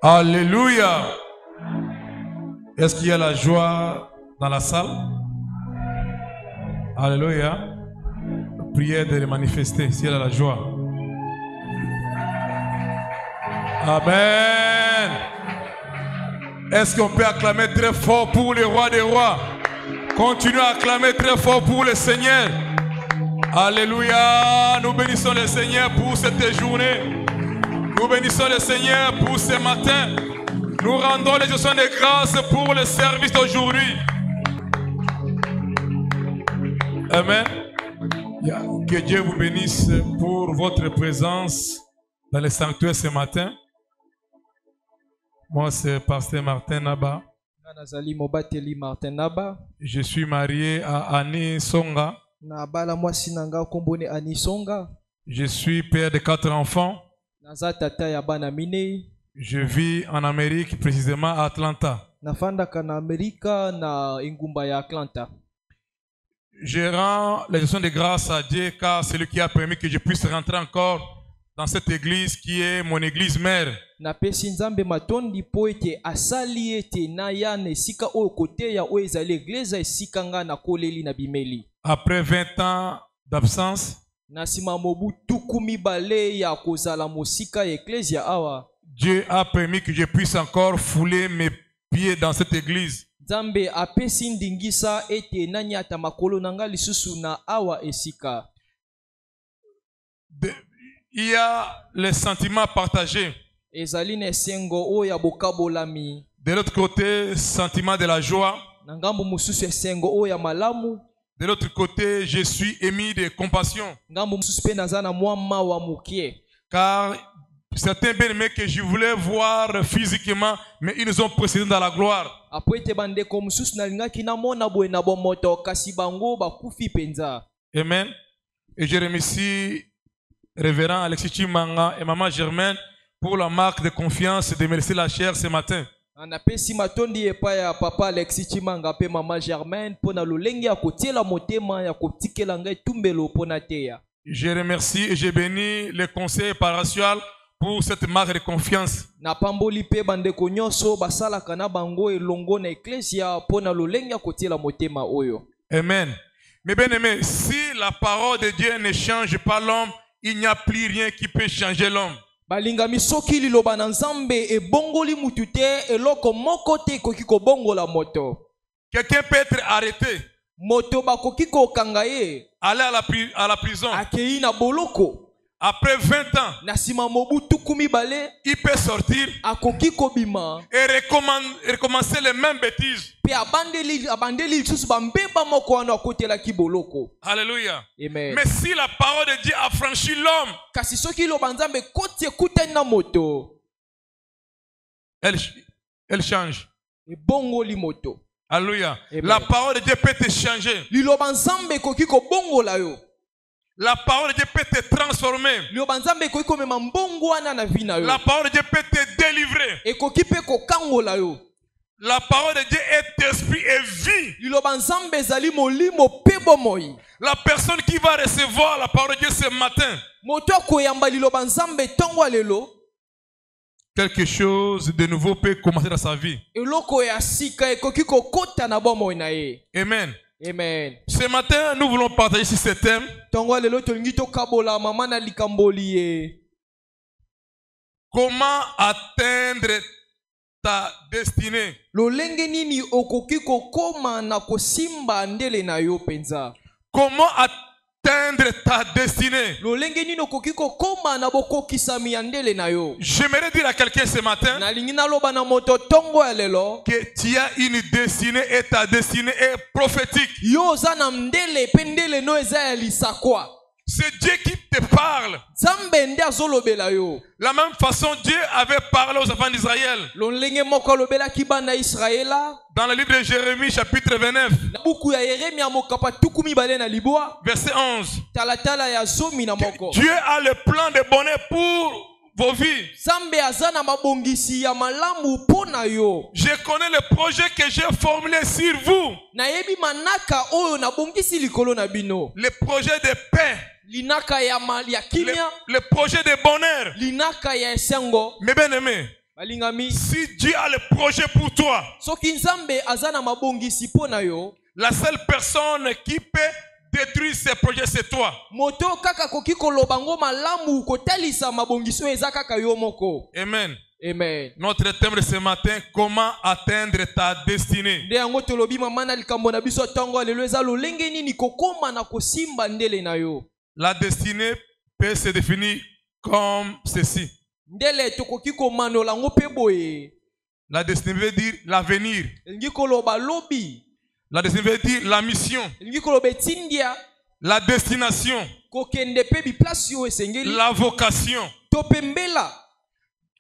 Alléluia. Est-ce qu'il y a la joie dans la salle? Alléluia. Prière de les manifester s'il y a la joie. Amen. Est-ce qu'on peut acclamer très fort pour le roi des rois? Continuez à acclamer très fort pour le Seigneur. Alléluia. Nous bénissons le Seigneur pour cette journée. Nous bénissons le Seigneur pour ce matin. Nous rendons les actions de grâce pour le service d'aujourd'hui. Amen. Que Dieu vous bénisse pour votre présence dans le sanctuaire ce matin. Moi, c'est Pasteur Martin Naba. Je suis marié à Annie Songa. Je suis père de 4 enfants. Je vis en Amérique, précisément à Atlanta. Je rends les actions de grâce à Dieu car c'est lui qui a permis que je puisse rentrer encore dans cette église qui est mon église mère. Après 20 ans d'absence, Dieu a permis que je puisse encore fouler mes pieds dans cette église. Il y a les sentiments partagés. De l'autre côté, sentiment de la joie. De l'autre côté, je suis émis de compassion. Car certains bien-aimés que je voulais voir physiquement, mais ils nous ont précédés dans la gloire. Amen. Et je remercie Révérend Alexis Chimanga et Maman Germaine pour la marque de confiance de me laisser la chair ce matin. Je remercie et je bénis le conseil paroissial pour cette marque de confiance. Amen. Mais bien aimé, si la parole de Dieu ne change pas l'homme, il n'y a plus rien qui peut changer l'homme. Quelqu'un peut être arrêté, aller à la prison. Après 20 ans, il peut sortir et recommencer les mêmes bêtises. Alléluia. Amen. Mais si la parole de Dieu a franchi l'homme, elle change. Alléluia. Amen. La parole de Dieu peut te changer. La parole de Dieu peut te transformer. La parole de Dieu peut te délivrer. La parole de Dieu est esprit et vie. La personne qui va recevoir la parole de Dieu ce matin, quelque chose de nouveau peut commencer dans sa vie. Amen. Amen. Ce matin, nous voulons partager sur ce thème. Comment atteindre ta destinée? Comment atteindre ta destinée? J'aimerais dire à quelqu'un ce matin que tu as une destinée et ta destinée est prophétique. C'est Dieu qui te parle. La même façon, Dieu avait parlé aux enfants d'Israël. Dans le livre de Jérémie, chapitre 29, verset 11. Dieu a le plan de bonheur pour vos vies. Je connais le projet que j'ai formulé sur vous. Le projet de paix. Le projet de bonheur. Mais bien aimé, balingami, si Dieu a le projet pour toi, soki nzambe azana mabongisi po na yo, la seule personne qui peut détruire ces projets, c'est toi. moto kaka koki koloba ngo malamu kotalisa mabongiso eza kaka yo moko. Amen. Amen. Notre thème de ce matin, comment atteindre ta destinée. Nde yango tolobi mama na likambo na biso tongo lelo eza lolenge nini kokoma na kosimba ndele na yo. La destinée peut se définir comme ceci. Ndele tokoki komanola ngo pe boye. La destinée veut dire l'avenir. Elingi koloba lobi. La destinée veut dire la mission. Elingi koloba etindia. La destination. Kokende pe bi place yo esengeli. La vocation. Topembela.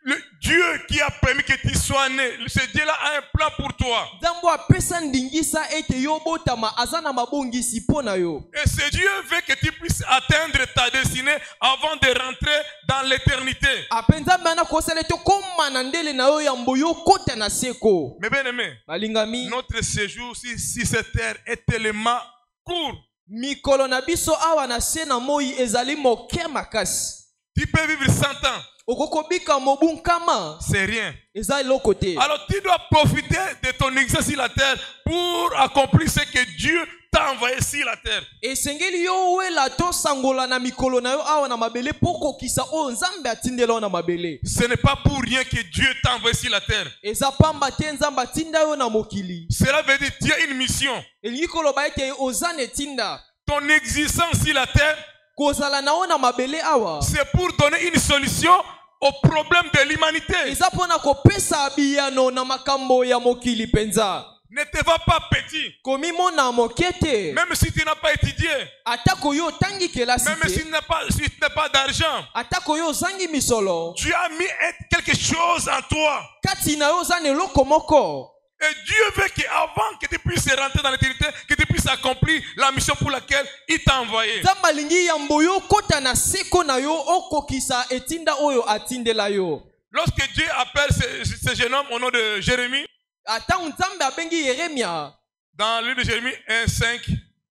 Le Dieu qui a permis que tu sois né, ce Dieu-là a un plan pour toi. Zambo apesa ndingisa ete yo botama azana mabongisi pona yo. Et ce Dieu veut que tu puisses atteindre ta destinée avant de rentrer dans l'éternité. Apenza bana kosele to koma na ndele na yo ya mboyo kota na seko. Mais bien aimé, balingami, notre séjour sur cette terre est tellement court. Mikolo na biso awa na se na moi ezali moke makasi. Tu peux vivre 100 ans. Okokobika mobunkama. C'est rien. Ezali lokote. Alors tu dois profiter de ton existence sur la terre pour accomplir ce que Dieu t'a envoyé sur la terre. Esengeli yo wela to sangola na mikolo na yo awa na mabele poko kisa o nzambe atindela na mabele. Ce n'est pas pour rien que Dieu t'a envoyé sur la terre. Eza pamba te nzambe atinda yo na mokili. Cela veut dire que tu as une mission. Elingi koloba ete ozane tinda. Ton existence sur la terre, kozala na ona mabele awa, c'est pour donner une solution au problème de l'humanité. eza pona kopesa biyano na makambo ya mokili penza. Ne te va pas petit. Komi mona mokete. Même si tu n'as pas étudié. Atako yo tangi kelasi. Même si tu n'as pas d'argent. Atako yo zangi misolo. Tu as mis quelque chose en toi. Kati na yo zane loko moko. Et Dieu veut qu'avant que tu puisses rentrer dans l'éternité, que tu puisses accomplir la mission pour laquelle il t'a envoyé. Zambalingi yamboyo kota na seko na yo okokisa etinda oyo atindela yo. Lorsque Dieu appelle ce jeune homme au nom de Jérémie, Ata nzambe abengi Yeremia. Dans le livre de Jérémie 1:5,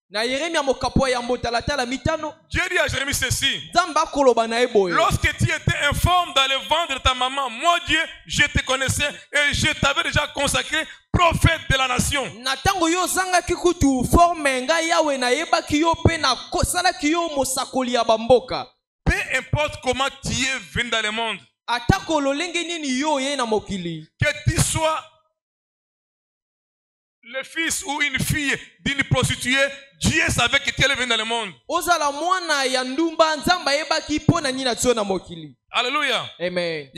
na Yeremia mokapo ya mbotalatala mitano. Dieu dit à Jérémie ceci. Zamba koloba na eboye. Lorsque tu étais informe dans le ventre de ta maman, moi Dieu, je te connaissais et je t'avais déjà consacré prophète de la nation. Na tango yo zanga kikutu forme nga yawe na yeba kiyo pe na kosala kiyo mosakoli ya bamboka. Peu importe comment tu es venu dans le monde. Atako lolenge nini yo ye na mokili. Que tu sois le fils ou une fille d'une prostituée, Dieu savait que tu allais venir dans le monde. Ozala mwana ya ndumba nzamba yeba ki pona nina tso na mokili. Alléluia. Amen.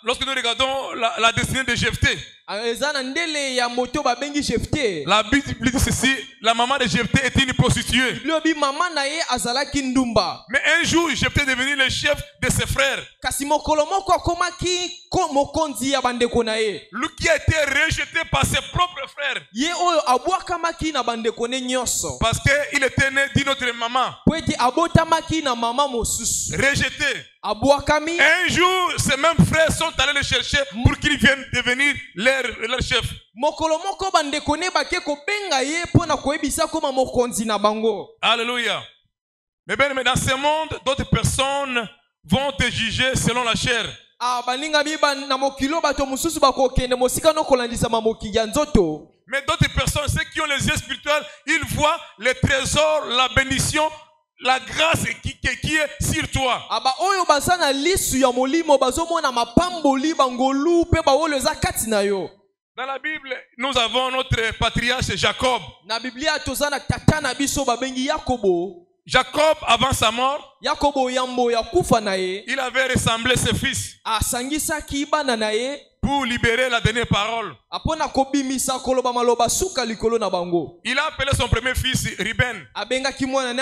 Lorsque nous regardons la destinée de Jephthé, ezana ndele ya moto ba bengi Jephthé. La Bible dit ceci, la maman de Jephthé était une prostituée. Lobi mama na ye azalaki ndumba. Mais un jour, Jephthé est devenu le chef de ses frères. Kasi mokolo moko akomaki mokonzi ya bandeko na ye. Lui qui a été rejeté par ses propres frères. Ye oyo abwakamaki na bandeko ne nyonso. Parce qu'il était né d'une autre maman. Pwete abotamaki na mama mosusu. Rejeté. Abwakami. Un jour, ces mêmes frères sont allés le chercher pour qu'il vienne devenir leur chef. Mokolo moko bandeko ne bake ko benga ye pona koebisa koma mokonzi na bango. Alléluia. Mais bien, dans ce monde, d'autres personnes vont te juger selon la chair. Baninga biba na mokilo bato mususu bakokende mosika no kolandisa mamoki ya nzoto. Mais d'autres personnes, ceux qui ont les yeux spirituels, ils voient les trésors, la bénédiction, la grâce qui est sur toi. Aba oyo basana lisu ya molimo bazomona mapamboli bangolu pe bawolo za kati na yo. Dans la Bible, nous avons notre patriarche Jacob. Na Biblia tozana tata na biso babengi Yakobo. Jacob, avant sa mort, Yakobo yambo ya kufa na ye. Il avait ressemblé ses fils. Asangisaki bana na ye. Pour libérer la dernière parole. Apona kobimisa koloba maloba suka likolo na bango. Il a appelé son premier fils Ruben. Abengaki mwana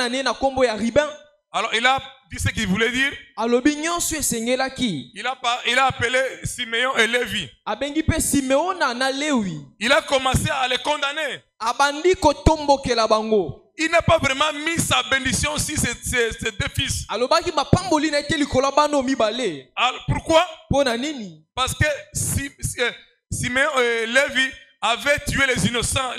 ne na kombo ya Ruben. Alors il a dit ce qu'il voulait dire. Alobi nyonso esengelaki. Il a appelé Siméon et Lévi. Abengi pe Siméon na Lévi. Il a commencé à les condamner. Abandi kotombokela bango. Il n'a pas vraiment mis sa bénédiction sur ses deux fils. Alobaki mapamboli na ete likolo bano mibale. Pourquoi? Pona nini? Parce que Siméon et Lévi avaient tué les innocents,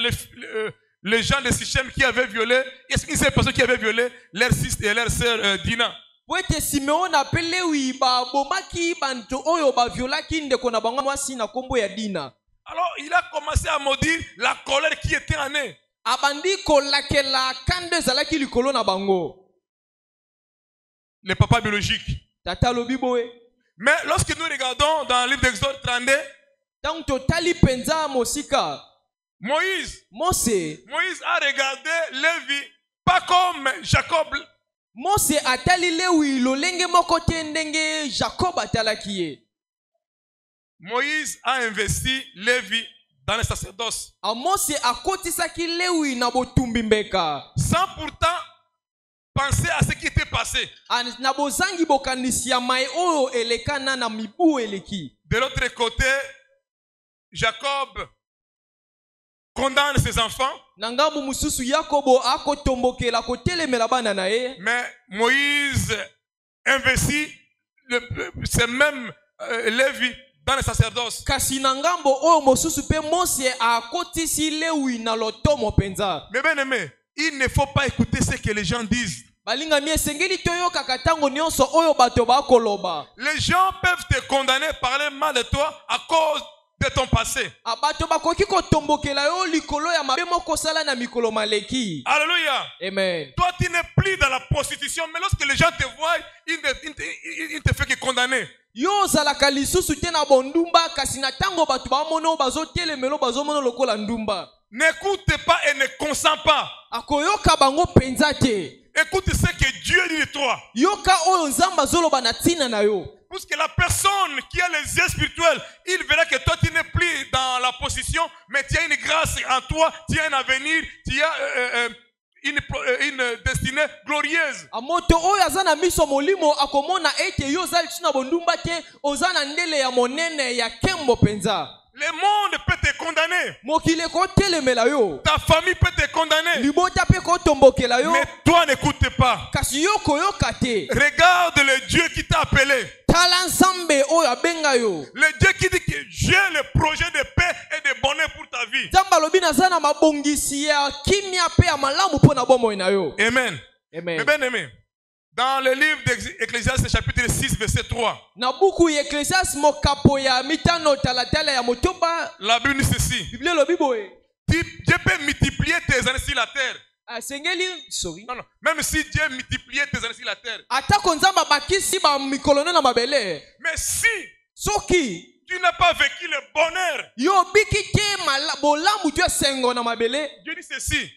les gens de Sichem qui avaient violé, une seule personne qui avait violé leur fils et leur sœur Dina. po ete Simeon ape Lewi babomaki banto oyo baviolaki ndeko na bango mwasi na kombo ya Dina. Alors il a commencé à maudire la colère qui était en eux. Abandi kolakela kande zalaki likolo na bango. Les papas biologiques. Tata lobi boye. Mais lorsque nous regardons dans le livre d'Exode 32, Tant totali penza mosika. Moïse a regardé Lévi pas comme Jacob. Mose atali Lewi lolenge moko te ndenge Jacob atalaki ye. Moïse a investi Lévi dans le sacerdoce. A Mose akotisaki Lewi na botumbi mbeka. Sans pourtant penser à ce qui était passé. Na bozangi bokanisi ya mai oyo elekana na mibu eleki. De l'autre côté, Jacob condamne ses enfants. Nangambu mususu Yakobo akotombokela kotelemela bana na ye. Mais Moïse investit ce même Lévi dans le sacerdoce. Kasi nangambo oyo mosusu pe Mose akotisi Lewi na lotomo penza. Mais bien aimé, il ne faut pas écouter ce que les gens disent. Les gens peuvent te condamner, parler mal de toi à cause de ton passé. Alléluia. Amen. Toi, tu n'es plus dans la prostitution, mais lorsque les gens te voient, ils ne te font que condamner. N'écoute pas et ne consens pas. Écoute ce que Dieu dit de toi. Puisque la personne qui a les yeux spirituels, il verra que toi tu n'es plus dans la position, mais tu as une grâce en toi, tu as un avenir, tu as une destinée glorieuse. Le monde peut te condamner. Ta famille peut te condamner. Mais toi n'écoute pas. Regarde le Dieu qui t'a appelé. Le Dieu qui dit que j'ai le projet de paix et de bonheur pour ta vie. Amen. Amen. Mais bien aimé, dans le livre d'Ecclésiaste chapitre 6 verset 3, la Bible dit ceci: Dieu peut multiplier tes années sur la terre. Non, même si Dieu multipliait tes années sur la terre. Mais si tu n'as pas vécu le bonheur, Dieu dit ceci: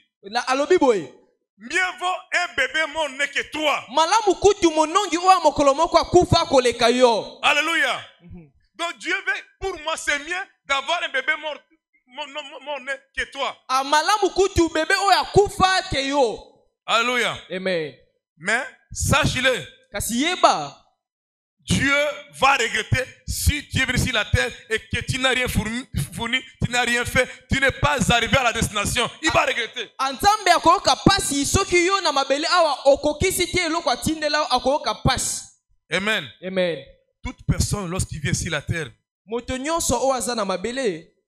mieux vaut un bébé mort né que toi. Alléluia. Donc Dieu veut, pour moi c'est mieux d'avoir un bébé mort né que toi. Alléluia. Amen. Mais sache-le, Dieu va regretter si tu es venu sur la terre et que tu n'as rien fourni, tu n'as rien fait, tu n'es pas arrivé à la destination. Il va regretter. Amen. Amen. Toute personne, lorsqu'il vient sur la terre,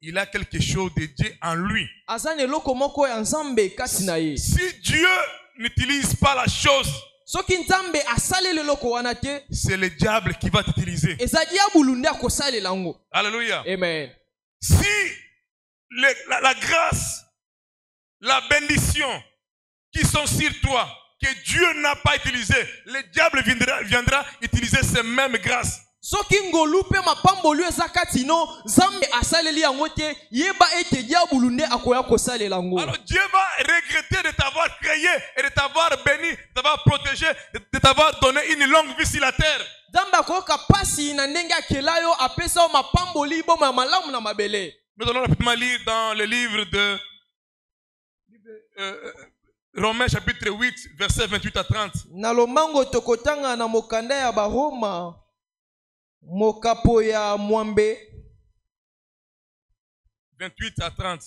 il a quelque chose de Dieu en lui. Si Dieu n'utilise pas la chose, c'est le diable qui va t'utiliser. Alléluia. Amen. Si la grâce, la bénédiction qui sont sur toi, que Dieu n'a pas utilisé, le diable viendra utiliser ces mêmes grâces. Alors Dieu va regretter de t'avoir créé et de t'avoir béni, de t'avoir protégé, de t'avoir donné une longue vie sur la terre. Nous allons rapidement lire dans le livre de Romains chapitre 8 verset 28 à 30. Mokapo ya mwambe 28 à 30.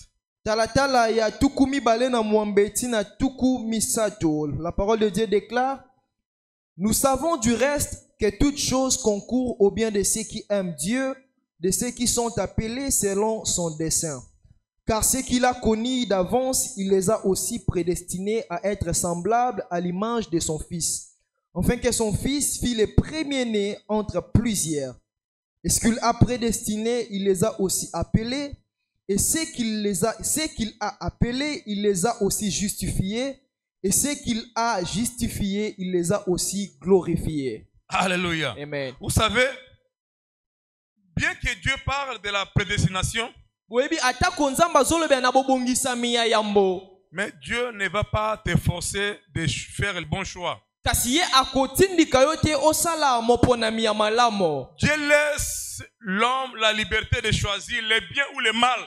Talatala ya tuku mibale na mwambe tina tuku misato. La parole de Dieu déclare: nous savons du reste que toutes choses concourent au bien de ceux qui aiment Dieu, de ceux qui sont appelés selon son dessein. Car ceux qu'il a connus d'avance, il les a aussi prédestinés à être semblables à l'image de son Fils, afin que son fils fît le premier-né entre plusieurs. Et ce qu'il a prédestiné, il les a aussi appelés. Et ceux qu'il a appelés, il les a aussi justifiés. Et ceux qu'il a justifiés, il les a aussi glorifiés. Alléluia. Amen. Vous savez, bien que Dieu parle de la prédestination, mais Dieu ne va pas te forcer de faire le bon choix. Dieu laisse l'homme la liberté de choisir le bien ou le mal.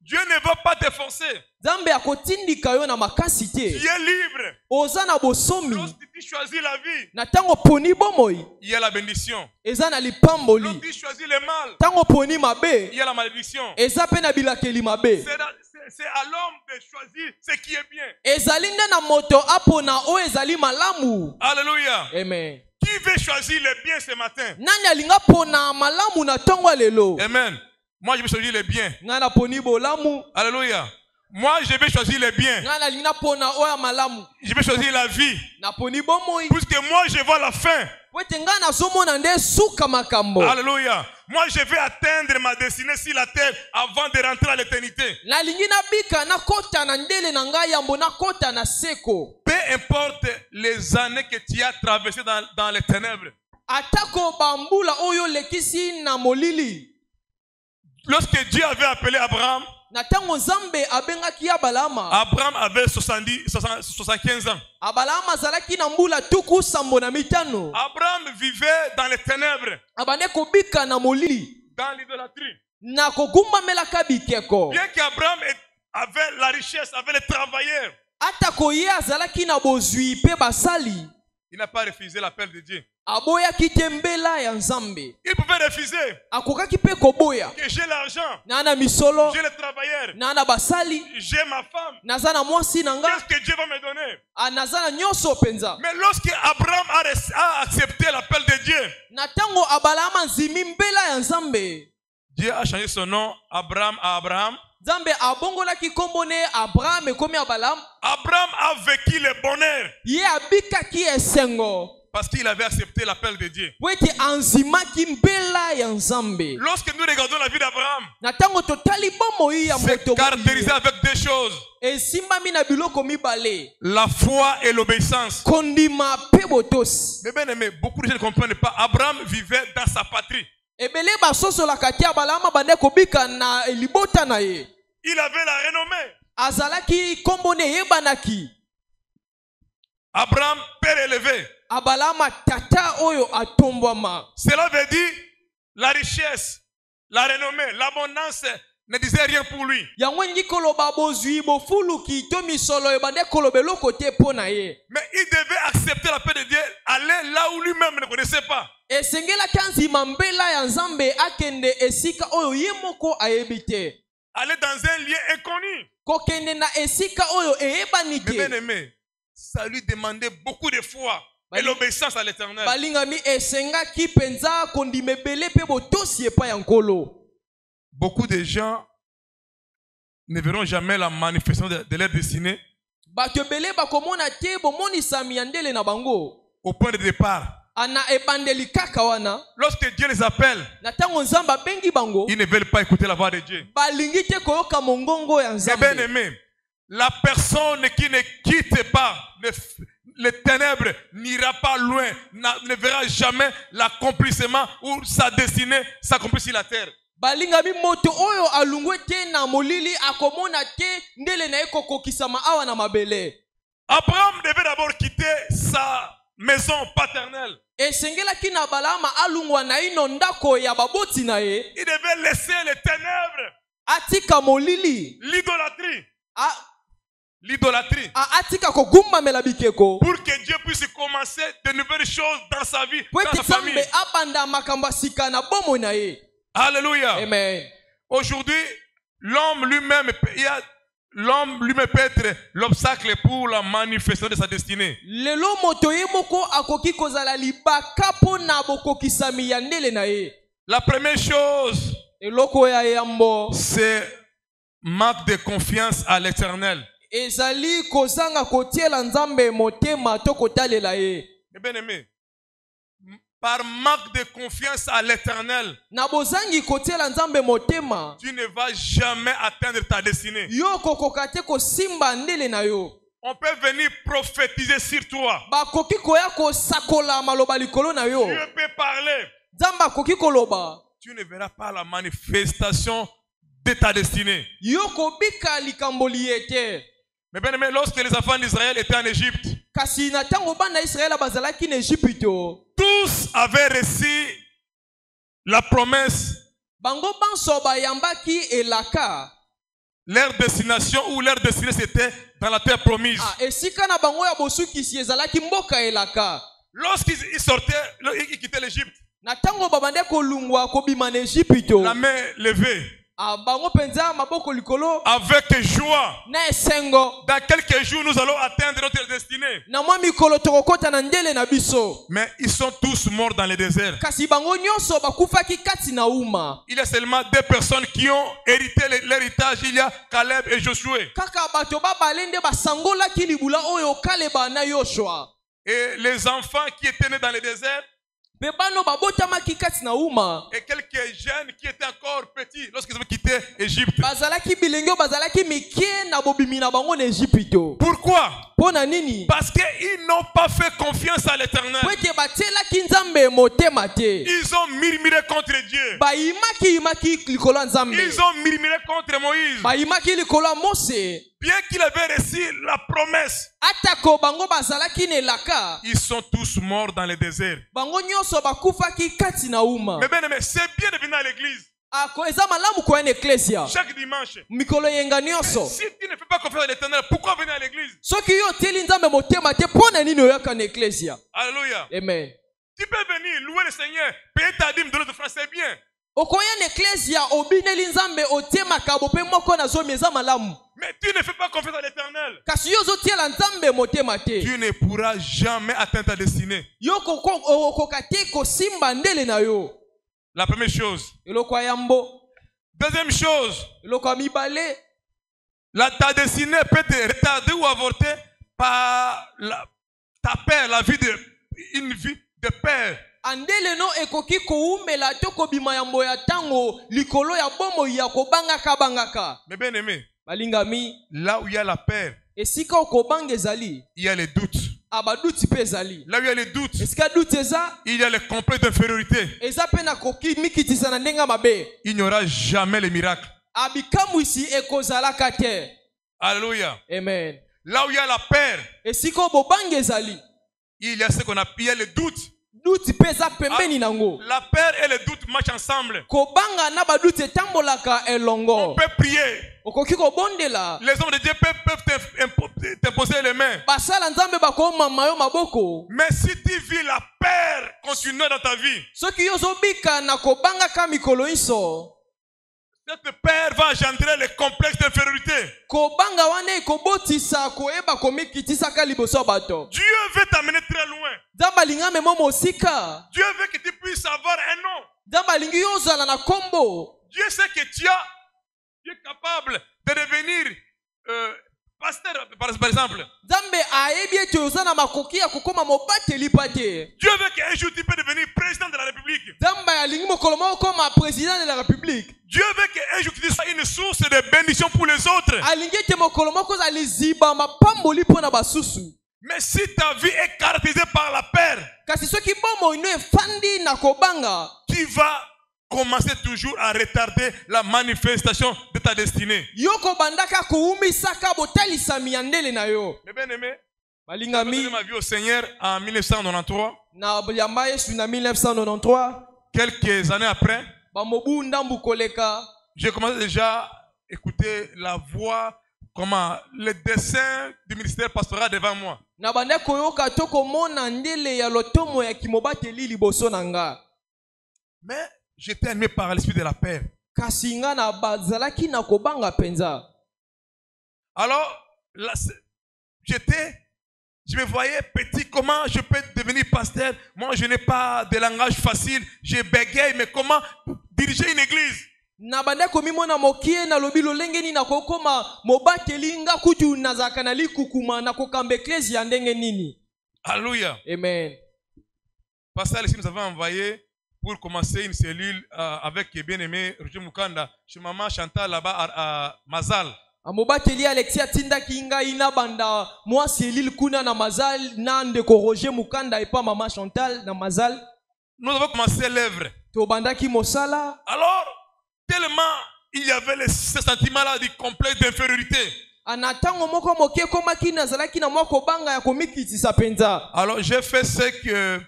Dieu ne va pas te forcer. Tu es libre. Lorsque tu choisis la vie, il y a la bénédiction. Lorsque tu choisis le mal, il y a la malédiction. C'est à l'homme de choisir ce qui est bien. Alléluia. Amen. Qui veut choisir le bien ce matin? Amen. Moi, je vais choisir le bien. Alléluia. Moi, je vais choisir le bien. Je vais choisir la vie. Puisque moi, je vois la fin. Alléluia. Moi, je vais atteindre ma destinée sur la terre avant de rentrer à l'éternité. Peu importe les années que tu as traversées dans les ténèbres. Lorsque Dieu avait appelé Abraham, Abraham avait 75 ans. Abraham vivait dans les ténèbres, dans l'idolâtrie. Bien qu'Abraham avait la richesse, avait les travailleurs, il n'a pas refusé l'appel de Dieu. Il pouvait refuser. Que j'ai l'argent, j'ai les travailleurs, j'ai ma femme. Qu'est-ce que Dieu va me donner? Mais lorsque Abraham a accepté l'appel de Dieu, Dieu a changé son nom Abraham à Abraham. Abraham a vécu le bonheur parce qu'il avait accepté l'appel de Dieu. Lorsque nous regardons la vie d'Abraham, c'est caractérisé avec deux choses: la foi et l'obéissance. Mais bien aimé, beaucoup de gens ne comprennent pas. Abraham vivait dans sa patrie. Il avait la renommée. Abraham, père élevé. Cela veut dire la richesse, la renommée, l'abondance ne disait rien pour lui. Mais il devait accepter la paix de Dieu, aller là où lui-même ne connaissait pas. Aller dans un lieu inconnu. Mais bien aimé, ça lui demandait beaucoup de foi et l'obéissance à l'Éternel. Beaucoup de gens ne verront jamais la manifestation de leur destinée au point de départ. Lorsque Dieu les appelle, ils ne veulent pas écouter la voix de Dieu. Mais bien aimé, la personne qui ne quitte pas les ténèbres n'ira pas loin, ne verra jamais l'accomplissement ou sa destinée s'accomplir sur la terre. Abraham devait d'abord quitter sa maison paternelle. Il devait laisser les ténèbres, l'idolâtrie. L'idolâtrie. Pour que Dieu puisse commencer de nouvelles choses dans sa vie, dans sa famille. Alléluia. Amen. Aujourd'hui, l'homme lui-même peut être l'obstacle pour la manifestation de sa destinée. La première chose, c'est manque de confiance à l'Éternel. ezali kozanga kotiela nzambe motema to kotalela ye. Mes bien-aimés, par manque de confiance à l'Éternel, Na bozangi kotiela nzambe motema, tu ne vas jamais atteindre ta destinée. yo kokoka te kosimba ndele na yo. On peut venir prophétiser sur toi. Bakoki koya kosakola maloba likolo na yo. Dieu peut parler. Nzambe akoki koloba. Tu ne verras pas la manifestation de ta destinée. Yo kobika likambo liete. Mais bien aimé, lorsque les enfants d'Israël étaient en Égypte, Kasi na tango bana Israela bazalaki na Egypto, tous avaient reçu la promesse. bango banso bayambaki elaka. Leur destination ou leur destinée c'était dans la terre promise. Esika na bango ya bosukisi ezalaki mboka elaka. Lorsqu'ils sortaient, ils quittaient l'Égypte, Na tango babande kolungwa kobima na Egypto, la main levée, bango penza maboko likolo avec joie. na esengo. Dans quelques jours, nous allons atteindre notre destinée. Na mwa mikolo tokokota na ndele na biso. Mais ils sont tous morts dans le désert. Kasi bango nyonso bakufaki kati na uma. Il y a seulement deux personnes qui ont hérité l'héritage. Il y a Caleb et Josué. Kaka bato babalende basangolaki libula oyo Kaleba na Yoshua. Et les enfants qui étaient nés dans le désert, Bebano babotamaki kati na uma. et quelques jeunes qui étaient encore petits lorsqu'ils ont quitté Égypte. Bazalaki bilenge bazalaki mike na bobimi na bango na Egypto. Pourquoi? Pona nini? Parce qu'ils n'ont pas fait confiance à l'Éternel. Kwete batelaki nzambe motema te. Ils ont murmuré contre Dieu. Imaki likolo ya nzambe. Ils ont murmuré contre Moïse. Imaki likolo ya Mose. Bien qu'il avait reçu la promesse, Atako bango bazalaki na elaka. ils sont tous morts dans le désert. Bango nyonso bakufaki kati na uma. Mais bien aimé, c'est bien de venir à l'église Ako eza malamu koya na eklesia. chaque dimanche. Mikolo yenga nyonso. Si tu ne fais pas confiance à l'Éternel, pourquoi venir à l'église? Soki yo teli nzambe motema te pona nini oyaka na eklesia. Alléluia. Amen. Tu peux venir louer le Seigneur, payer ta dîme, donner de francs, c'est bien. Okoya na eklesia obineli nzambe otemaka bope moko na zomi eza malamu. Mais tu ne fais pas confiance à l'Éternel. Kasi yo ozotiela nzambe motema te. Tu ne pourras jamais atteindre ta destinée. Yo okoka te kosimba ndele na yo. La première chose. Eloko ya yambo. Deuxième chose. Eloko ya mibale. Ta destinée peut te retarder ou avorter par ta peur, une vie de peur. Andele no ekoki koumela to kobima yambo ya tango likolo ya bomo ya kobangaka bangaka. Mais bien aimé, Balingami, là où il y a la peur, esika okobanga ezali, il y a les doutes. abaduti pe ezali. Là où il y a les doutes, Esika duti eza, il y a le complexe d'infériorité. eza pe na koki mikitisa na ndenga mabe. Il n'y aura jamais les miracles. Abikamwisi ekozalaka te. Alléluia. Amen. Là où il y a la peur, Esika obobanga ezali, il y a ce qu'on appelle, il y a les doutes. duti pe eza pembeni nango. La peur et le doute marchent ensemble. Kobanga na baduti etambolaka On elongo. peut prier. Okoki kobondela. Les hommes de Dieu peuvent t'imposer les mains. Basala nzambe bakomama yo maboko. Mais si tu vis la peur continuer dans ta vie, Soki yo zobika na kobanga ka mikolo iso, cette peur va engendrer le complexe d'infériorité. kobanga wana ekobotisa koyeba komikitisaka liboso ya bato. Dieu veut t'amener très loin. Nzambe alingi amema mosika. Dieu veut que tu puisses avoir un nom. Nzambe alingi yo ozala na kombo. Dieu sait que tu es capable de devenir pasteur, par exemple. Nzambe ayebi ete oza na makoki ya kokoma mobateli pa te. Dieu veut qu'un jour tu peux devenir président de la République. Nzambe alingi mokolo moko koma président de la République. Dieu veut qu'un jour tu sois une source de bénédiction pour les autres. Alingi ete mokolo moko ozala liziba mapamboli mpo na basusu. Mais si ta vie est caractérisée par la peur, Kasi soki bomo ino efandi na kobanga, tu vas commencer toujours à retarder la manifestation de ta destinée. yoko bandaka kuumisaka botalisami ya ndele na yo. Mais bien aimé, j'ai Balingami donné ma vie au Seigneur en 1993. na yamba Yesu na 1993, Quelques années après, bamobu ndambu koleka, j'ai commencé déjà à écouter la voix, le dessin du ministère pastoral devant moi. na bande koyoka to komona ndele ya lotomo ya kimobateli liboso na nga. Mais j'étais animé par l'esprit de la paix. Kasi nga na bazalaki na kobanga penza. Alors, là, je me voyais petit, comment je peux devenir pasteur? Moi, je n'ai pas de langage facile, je bégaye, mais comment diriger une église? Na bandeko mimona mokie na lobi lolenge nini na kokoma mobateli nga kutu nazaka na likukuma na kokamba ecclesia ndenge nini. Alléluia. Amen. Pasteur, ici nous avons envoyé pour commencer une cellule avec bien-aimé Roger Mukanda chez maman Chantal là-bas à Mazal. Amobateli Alexia tinda kinga ina banda moi cellule kuna na Mazal na ndeko Roger Mukanda et pas maman Chantal na Mazal. Nous avons commencé l'œuvre. To bandaki mosala. Alors, tellement il y avait ce sentiment-là du complexe d'infériorité. Anatango moko moke komaki nazalaki na moko banga ya komikitisa penza. Alors j'ai fait ce que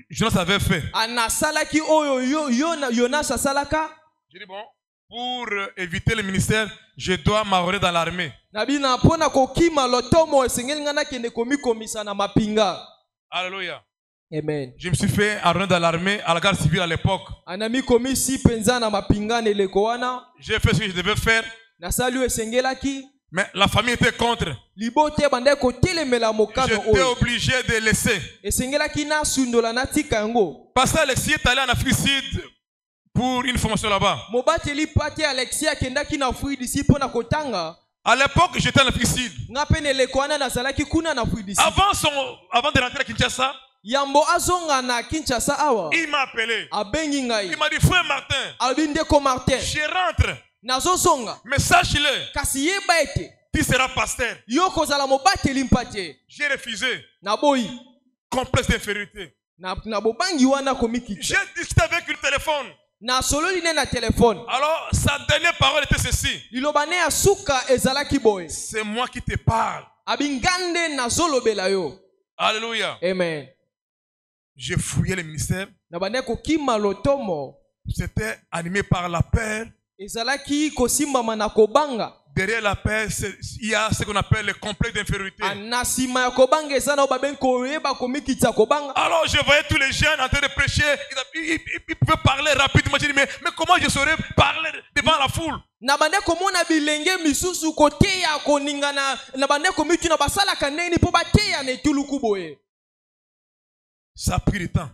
Jonas avait fait. Anasalaki oyo Jonas asalaka. J'ai dit bon, pour éviter le ministère, je dois m'enrôler dans l'armée. Nabina pona kokima lotomo esengeli ngana kende komikomisa na mapinga. Alléluia. Amen. Je me suis fait enrôler dans l'armée à la garde civile à l'époque. Anami komisi penza na mapinga neleko wana. J'ai fait ce que je devais faire. Nasalu esengelaki. Mais la famille était contre. Libote bandeko telemela mokano oyo. J'étais obligé de laisser. Esengelaki na sundola natika yango. Parce que Alexis est allé en Afrique Sud pour une formation là-bas. Mobateli pate Alexia kendaki na Afrique du Sud pona kotanga. À l'époque, j'étais en Afrique Sud. Ngapene lekwana na salaki kuna na Afrique du Sud. Avant de rentrer à Kinshasa, Yambo azonga na Kinshasa awa. il m'a appelé. Abengi ngai. Il m'a dit, frère Martin. Albindeko Martin. Je rentre. Nazozonga. Mais sache-le. Kasi yeba ete. Tu seras pasteur. Yoko zala mobateli mpate. J'ai refusé. Naboyi. Complexe d'infériorité. Na bobangi wana komiki. J'ai discuté avec le téléphone. Na solo line na téléphone. Alors, sa dernière parole était ceci. Ilobane asuka ezalaki boy. C'est moi qui te parle. Abingande na zolobela yo. Alléluia. Amen. J'ai fouillé le ministère. Na bandeko kima lotomo. C'était animé par la peur. Ezalaki kosimba na kobanga. Derrière la paix, il y a ce qu'on appelle le complexe d'infériorité. Alors je voyais tous les jeunes en train de prêcher. Ils pouvaient parler rapidement. Je dis, mais comment je saurais parler devant la foule? Ça a pris du temps.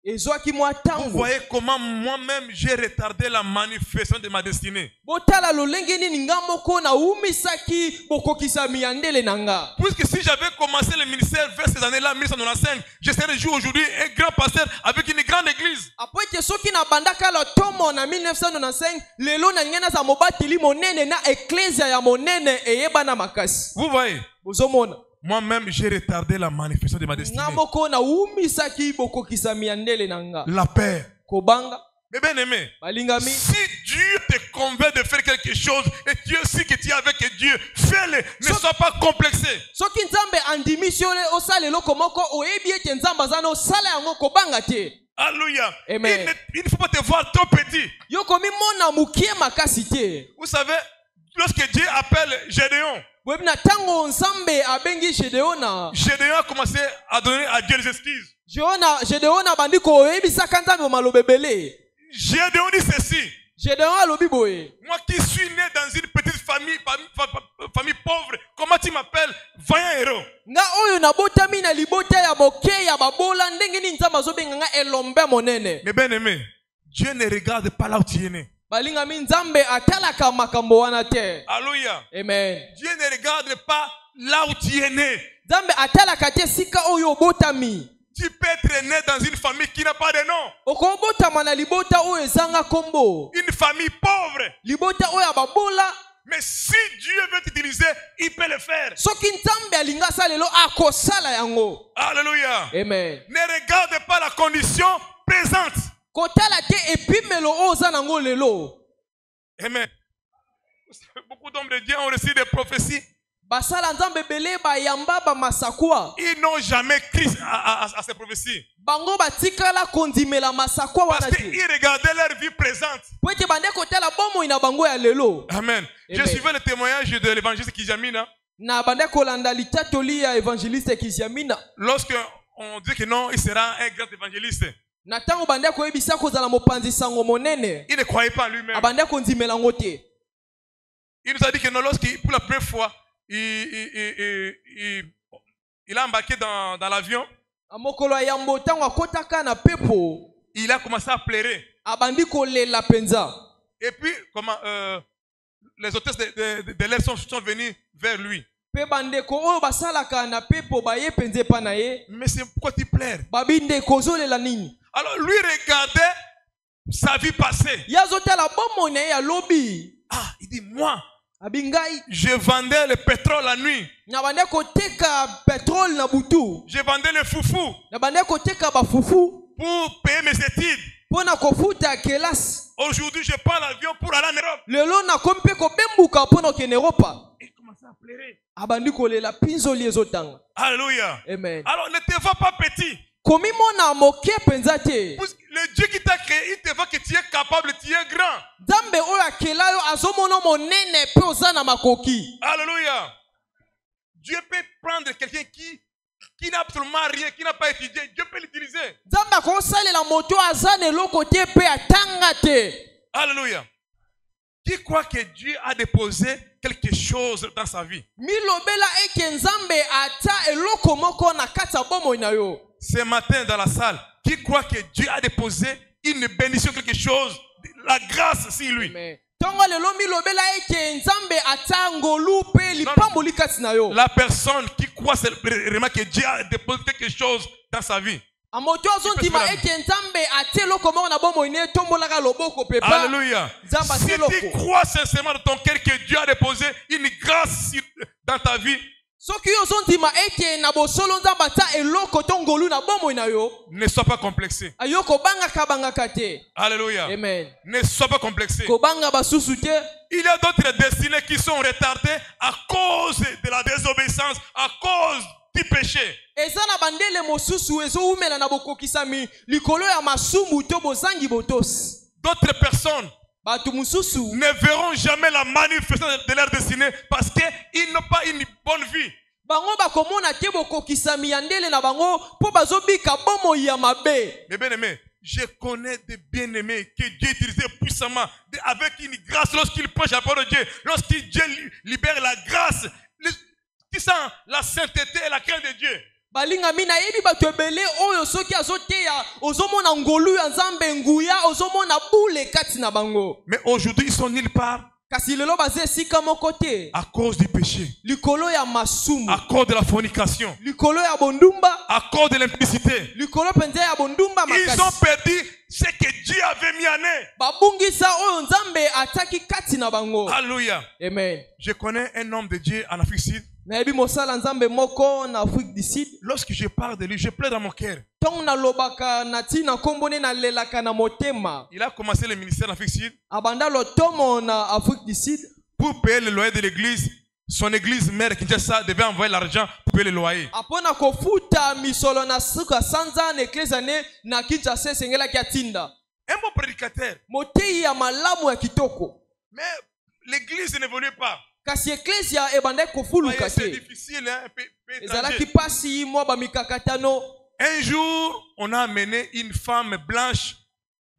Vous voyez comment moi-même j'ai retardé la manifestation de ma destinée. Puisque si j'avais commencé le ministère vers ces années-là, 1995, je serais aujourd'hui un grand pasteur avec une grande église. Vous voyez? Moi-même, j'ai retardé la manifestation de ma destinée. La paix. Mais bien aimé, si Dieu te convainc de faire quelque chose et Dieu sait que tu es avec Dieu, fais-le. Ne sois pas complexé. Alléluia. Il ne faut pas te voir trop petit. Vous savez, lorsque Dieu appelle Gédéon, Gédéon a commencé à donner à Dieu les excuses. Gédéon dit ceci. Moi qui suis né dans une petite famille pauvre, comment tu m'appelles vaillant héros? Mais bien aimé, Dieu ne regarde pas là où tu es né. Alléluia. Amen. Dieu ne regarde pas là où tu es né. Tu peux être né dans une famille qui n'a pas de nom. Une famille pauvre. Mais si Dieu veut t'utiliser, il peut le faire. Alléluia. Amen. Ne regarde pas la condition présente. Amen. Beaucoup d'hommes de Dieu ont reçu des prophéties. Ils n'ont jamais cru à ces prophéties. Parce qu'ils regardaient leur vie présente. Amen. Je suivais le témoignage de l'évangéliste Kijamina. Lorsque on dit que non, il sera un grand évangéliste. Il ne croyait pas en lui-même. Il nous a dit que non, lorsqu'il, pour la première fois, il a embarqué dans l'avion. Il a commencé à pleurer. Et puis, comment les hôtesses de l'air sont venus vers lui. Pe bandeko oyo basalaka na pepo baye penze epai na ye. Mais c'est pourquoi tu pleures? Babi ndeko ozolela nini? Alors lui regardait sa vie passée. Ye azotala bomoi na ye ya lobi. Ah, il dit, moi, Abi ngai je vendais le pétrole la nuit. na bande koteka pétrole na butu. Je vendais le foufou Na bande koteka bafufu pour payer mes études. mpona kofuta kelasi. Aujourd'hui, je prends l'avion pour aller en Europe. Lelo nakomi mpe kobembuka mpona okende Europa. Il commençait à pleurer. Abandi kolela pinzoli ezotanga. Alléluia. Amen. Alors ne te vois pas petit. Komi mona moke penza te. Le Dieu qui t'a créé, il te voit que tu es capable, tu es grand. Nzambe oyo akela yo azomona monene mpe oza na makoki. Alléluia. Dieu peut prendre quelqu'un qui n'a absolument rien, qui n'a pas étudié. Dieu peut l'utiliser. Nzambe akosalela moto aza na eloko te mpe atanga te. Alléluia. Qui croit que Dieu a déposé quelque chose dans sa vie? Milobela eke Nzambe ata eloko moko na kati ya bomoi na yo. Ce matin dans la salle, qui croit que Dieu a déposé une bénédiction, quelque chose, la grâce sur lui? Tongo lelo milobela eke Nzambe ata ngolu pe lipamboli kati na yo. La personne qui croit vraiment que Dieu a déposé quelque chose dans sa vie. Amoto azondima eke Nzambe ate eloko moko na bomoi ne tombolaka loboko pepa. Alléluia. Nzambe Si ate eloko. tu crois sincèrement de ton cœur que Dieu a déposé une grâce dans ta vie, Soki ozondima eke na bosolo Nzambe ata eloko to ngolu na bomoi na yo. ne sois pas complexé. Ayoko bangaka te. Alléluia. Amen. Ne sois pas complexé. Kobanga basusu te. Il y a d'autres destinées qui sont retardées à cause de la désobéissance, à cause du péché. Eza na bandele mosusu ezoumela na bokokisami likolo ya masumu to bozangi botosi. D'autres personnes Batu mususu ne verront jamais la manifestation de leur destinée parce qu'ils n'ont pas une bonne vie. bango bakomona te bokokisami ya ndele na bango po bazobika bomoi ya mabe. Mes bien-aimés, je connais des bien-aimés que Dieu utilisait puissamment avec une grâce lorsqu'il prêche la parole de Dieu, lorsqu'il Dieu libère la grâce, qui sent la sainteté et la crainte de Dieu. Balinga mina yebi bato ebele oyo soki azoteya ozomona ngolu ya Nzambe nguya ozomona bule kati na bango. Mais aujourd'hui ils sont nulle part. Kasi lelo baze esika moko te. À cause du péché. Likolo ya masumu. À cause de la fornication. Likolo ya bondumba. À cause de l'impudicité. Likolo penza ya bondumba makasi. Ils ont perdu ce que Dieu avait mis en eux. Babungisa oyo Nzambe ataki kati na bango. Alléluia. Amen. Je connais un homme de Dieu en Afrique Sud. Nayebi mosala Nzambe moko na Afrique du Sud. Lorsque je parle de lui, je pleure dans mon cœur. Tong na lobaka na tina kombone na lelaka na motema. Il a commencé le ministère en Afrique Sud. Abanda lotomo na Afrique du Sud. Pour payer le loyer de l'église, son église mère Kinshasa devait envoyer l'argent pour payer le loyer. Apona kofuta misolo na suka sanza na eklezia ne na Kinshasa sengela kiatinda. Un bon prédicateur. Motei ya malamu ya kitoko. Mais l'église n'évolue pas. Kasi eklezia ebanda kofuluka C'est te. difficile, hein, un peu Ezalaki étranger. pasi mwa ba mikakatano. Un jour, on a amené une femme blanche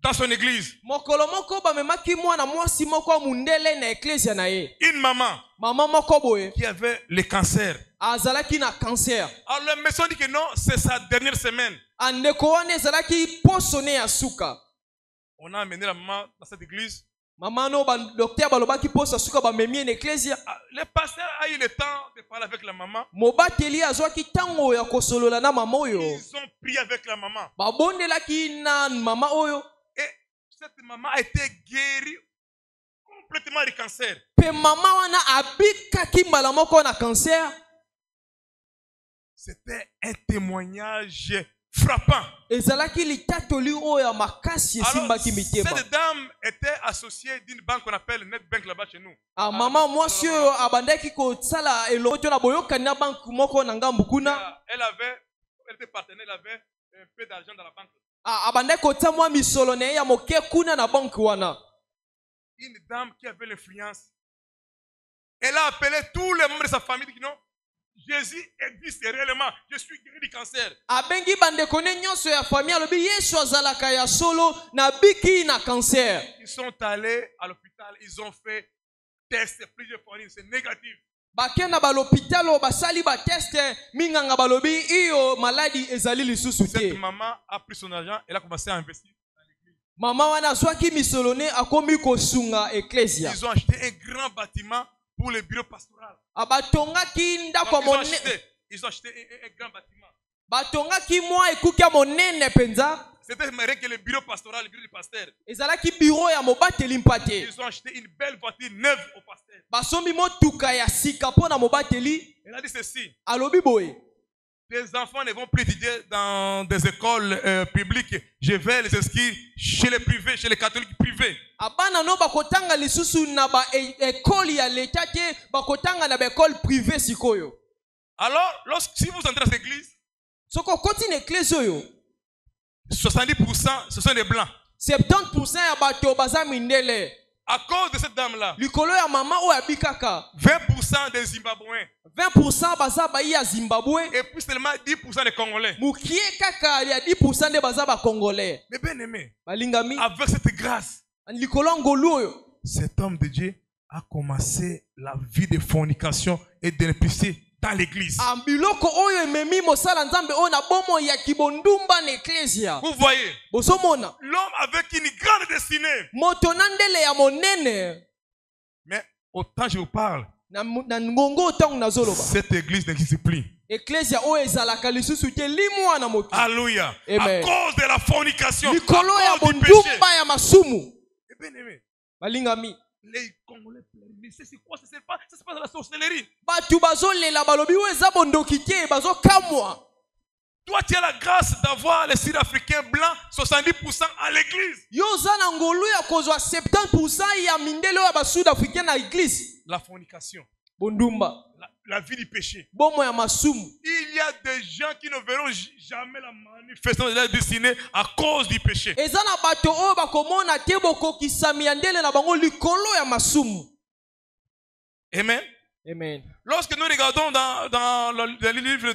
dans son église. Mokolo moko bamemaki mwana mwasi moko mundele na eklezia na ye. Une maman Mama moko boye qui avait le cancer. azalaki na cancer. Alors la maison dit que non, c'est sa dernière semaine. Andeko wana ezalaki posone ya suka. On a amené la maman dans cette église. Mama no ba docteur balobaki posa suka bamemi na eklezia. Le pasteur a eu le temps de parler avec la maman. Mobateli azwaki tango ya kosolola na mama oyo. Ils ont prié avec la maman. Babondelaki na mama oyo. Et cette maman a été guérie complètement du cancer. Pe mama wana abikaki mbala moko na cancer. C'était un témoignage frappant. Ezalaki litatoli oyo ya makasi esimbaki mitema. Cette dame était associée d'une banque qu'on appelle NetBank là-bas chez nous. Mama mwasi oyo abandaki kosala eloko na boyokani na banque moko na ngambu kuna. Elle était partenaire, elle avait un peu d'argent dans la banque. Abandaki kotia mwa misolo na ye ya moke kuna na banque wana. Une dame qui avait l'influence. Elle a appelé tous les membres de sa famille qui non, Jésus existe réellement. Je suis guéri du cancer. Abengi bandeko ne nyonso ya famille alobi Yesu azalaka ya solo na biki na cancer. Ils sont allés à l'hôpital, ils ont fait test plusieurs fois, c'est négatif. Bakenda ba l'hôpital o basali ba test minganga balobi iyo maladi ezali lisusu Cette te. maman a pris son argent, elle a commencé à investir dans l'église. Mama wana azwaki misolone akomi kosunga eklesia. Ils ont acheté un grand bâtiment pour le bureau pastoral. Abatongaki ndako monene. Ils ont acheté un grand bâtiment. Batongaki mwa ekuki ya monene penza. C'était rien que le bureau pastoral, le bureau du pasteur. Ezalaki bureau ya mobateli mpate. Ils ont acheté une belle voiture neuve au pasteur. Basombi motuka ya sika pona mobateli. Il a dit ceci. Alobi boye. Les enfants ne vont plus étudier dans des écoles publiques. Je vais les inscrire chez les privés, chez les catholiques privés. Abana no bakotanga lisusu na ba école ya l'état te bakotanga na ba école privée sikoyo. Alors, si vous entrez dans cette église, soko continue église oyo 70% ce sont des blancs. 70% ya bato baza mindele. À cause de cette dame-là, likolo ya mama oyo abikaka 20% des Zimbabwéens 20% baza bayi ya Zimbabwe et plus seulement 10% des Congolais. mukie kaka ya 10% de baza ba Congolais. Mais bien aimé, balingami avec cette grâce, likolo ngolu oyo cet homme de Dieu a commencé la vie de fornication et d'impiété dans l'église. Ambiloko oyo ememi mosala nzambe oyo na bomo ya kibondumba na eklesia. Vous voyez, bosomona l'homme avec une grande destinée. moto na ndele ya monene. Mais autant je vous parle, na ngongo otango nazoloba cette église n'existe plus. eklesia oyo ezalaka lisusu te limwa na moki. Alléluia. Amen. À cause de la fornication, likolo ya à cause du péché. bondumba ya masumu. Et bien aimé, balingami les Congolais pleurent. Mais c'est quoi? Ça c'est pas de la sorcellerie. batu bazolela balobi oyo eza bondoki te bazokamwa. Toi, tu as la grâce d'avoir les Sud-Africains blancs 70% à l'église. yo oza na ngolu ya kozwa 70% ya mindele oyo ya basud africain na eglise. La fornication, bondumba la vie du péché. bomo ya masumu. Il y a des gens qui ne verront jamais la manifestation de leur destinée à cause du péché. eza na bato oyo bakomona te bokokisami ya ndele na bango likolo ya masumu. Amen. Amen. Lorsque nous regardons dans le livre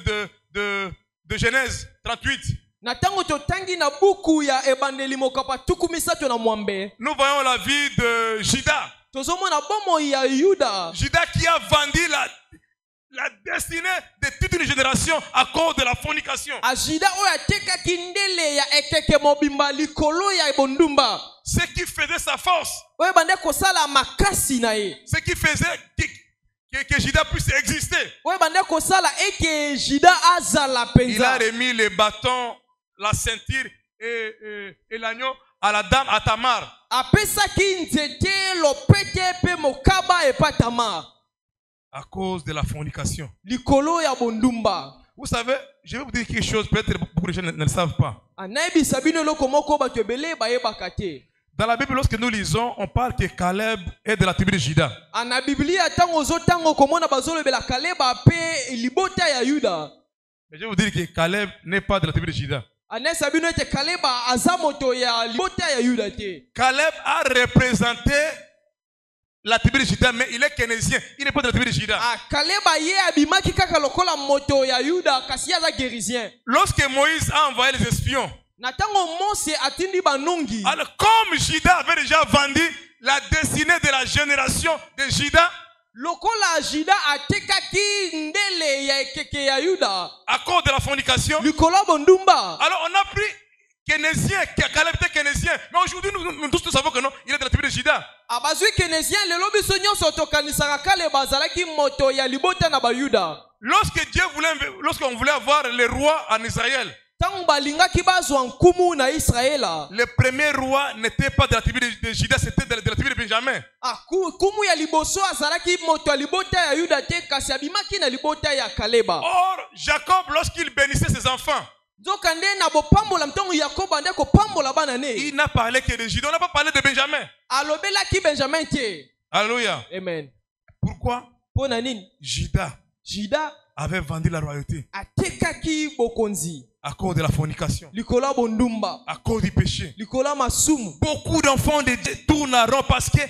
de Genèse 38, na tango totangi na buku ya ebandeli mokapa tuku misato na mwambe, nous voyons la vie de Judas. tozomona bomo ya Yuda. Judas qui a vendu la destinée de toute une génération à cause de la fornication. Ajida oyo atekaki ndele ya ekeke mobimba likolo ya bondumba. Ce qui faisait sa force, oyo bande kosala makasi na ye. ce qui faisait que Judas puisse exister. oyo bande kosala eke Juda azala Il a penza. remis le bâton, la ceinture et l'agneau à la dame, à Tamar. apesaki nzete lopete pe mokaba epa Tamar. À cause de la fornication. likolo ya bondumba. Vous savez, je vais vous dire quelque chose, peut-être beaucoup de gens ne le savent pas. anayebisa bino eloko moko bato ebele bayebaka te. Dans la Bible, lorsque nous lisons, on parle que Caleb est de la tribu de Juda. ana biblia tango ozotango komona bazolobela Kaleba pe libota ya Yuda. Mais je vais vous dire que Caleb n'est pas de la tribu de Juda. anayesa bino ete Kaleba aza moto ya libota ya Yuda te. Caleb a représenté la tribu de Juda, mais il est keynésien. Il n'est pas de la tribu de Juda. Kaleba ye abimaki kaka lokola moto ya Yuda kasi aza guérisien. Lorsque Moïse a envoyé les espions, na tango Mose atindi banongi, alors comme Juda avait déjà vendu la destinée de la génération de Juda, lokola Juda atekaki ndele ya ekeke ya Yuda à cause de la fornication, likolo bondumba. alors on a pris keynésien, Caleb était keynésien, mais aujourd'hui nous tous nous savons que non, il est de la tribu de Juda. abazwi kenesien lelo biso nyonso tokanisaka Kaleba azalaki moto ya libota na bayuda. Lorsqu'on voulait avoir le roi en Israël, tango balingaki bazwa nkumu na Israela, le premier roi n'était pas de la tribu de Juda, c'était de la tribu de Benjamin. kumu ya liboso azalaki moto ya libota ya Yuda te kasi abimaki na libota ya Kaleba. Or, Jacob, lorsqu'il bénissait ses enfants, nzoka nde na bopambola mtongo Yakobo ande kopambola bana ne, il n'a parlé que de Juda, on n'a pas parlé de Benjamin. alobelaki Benjamin te. Alléluia. Amen. Pourquoi? Pona nini? Juda avait vendu la royauté atekaki bokonzi à cause de la fornication, likola bondumba, à cause du péché. likola masumu. Beaucoup d'enfants de Dieu tournent en rond parce que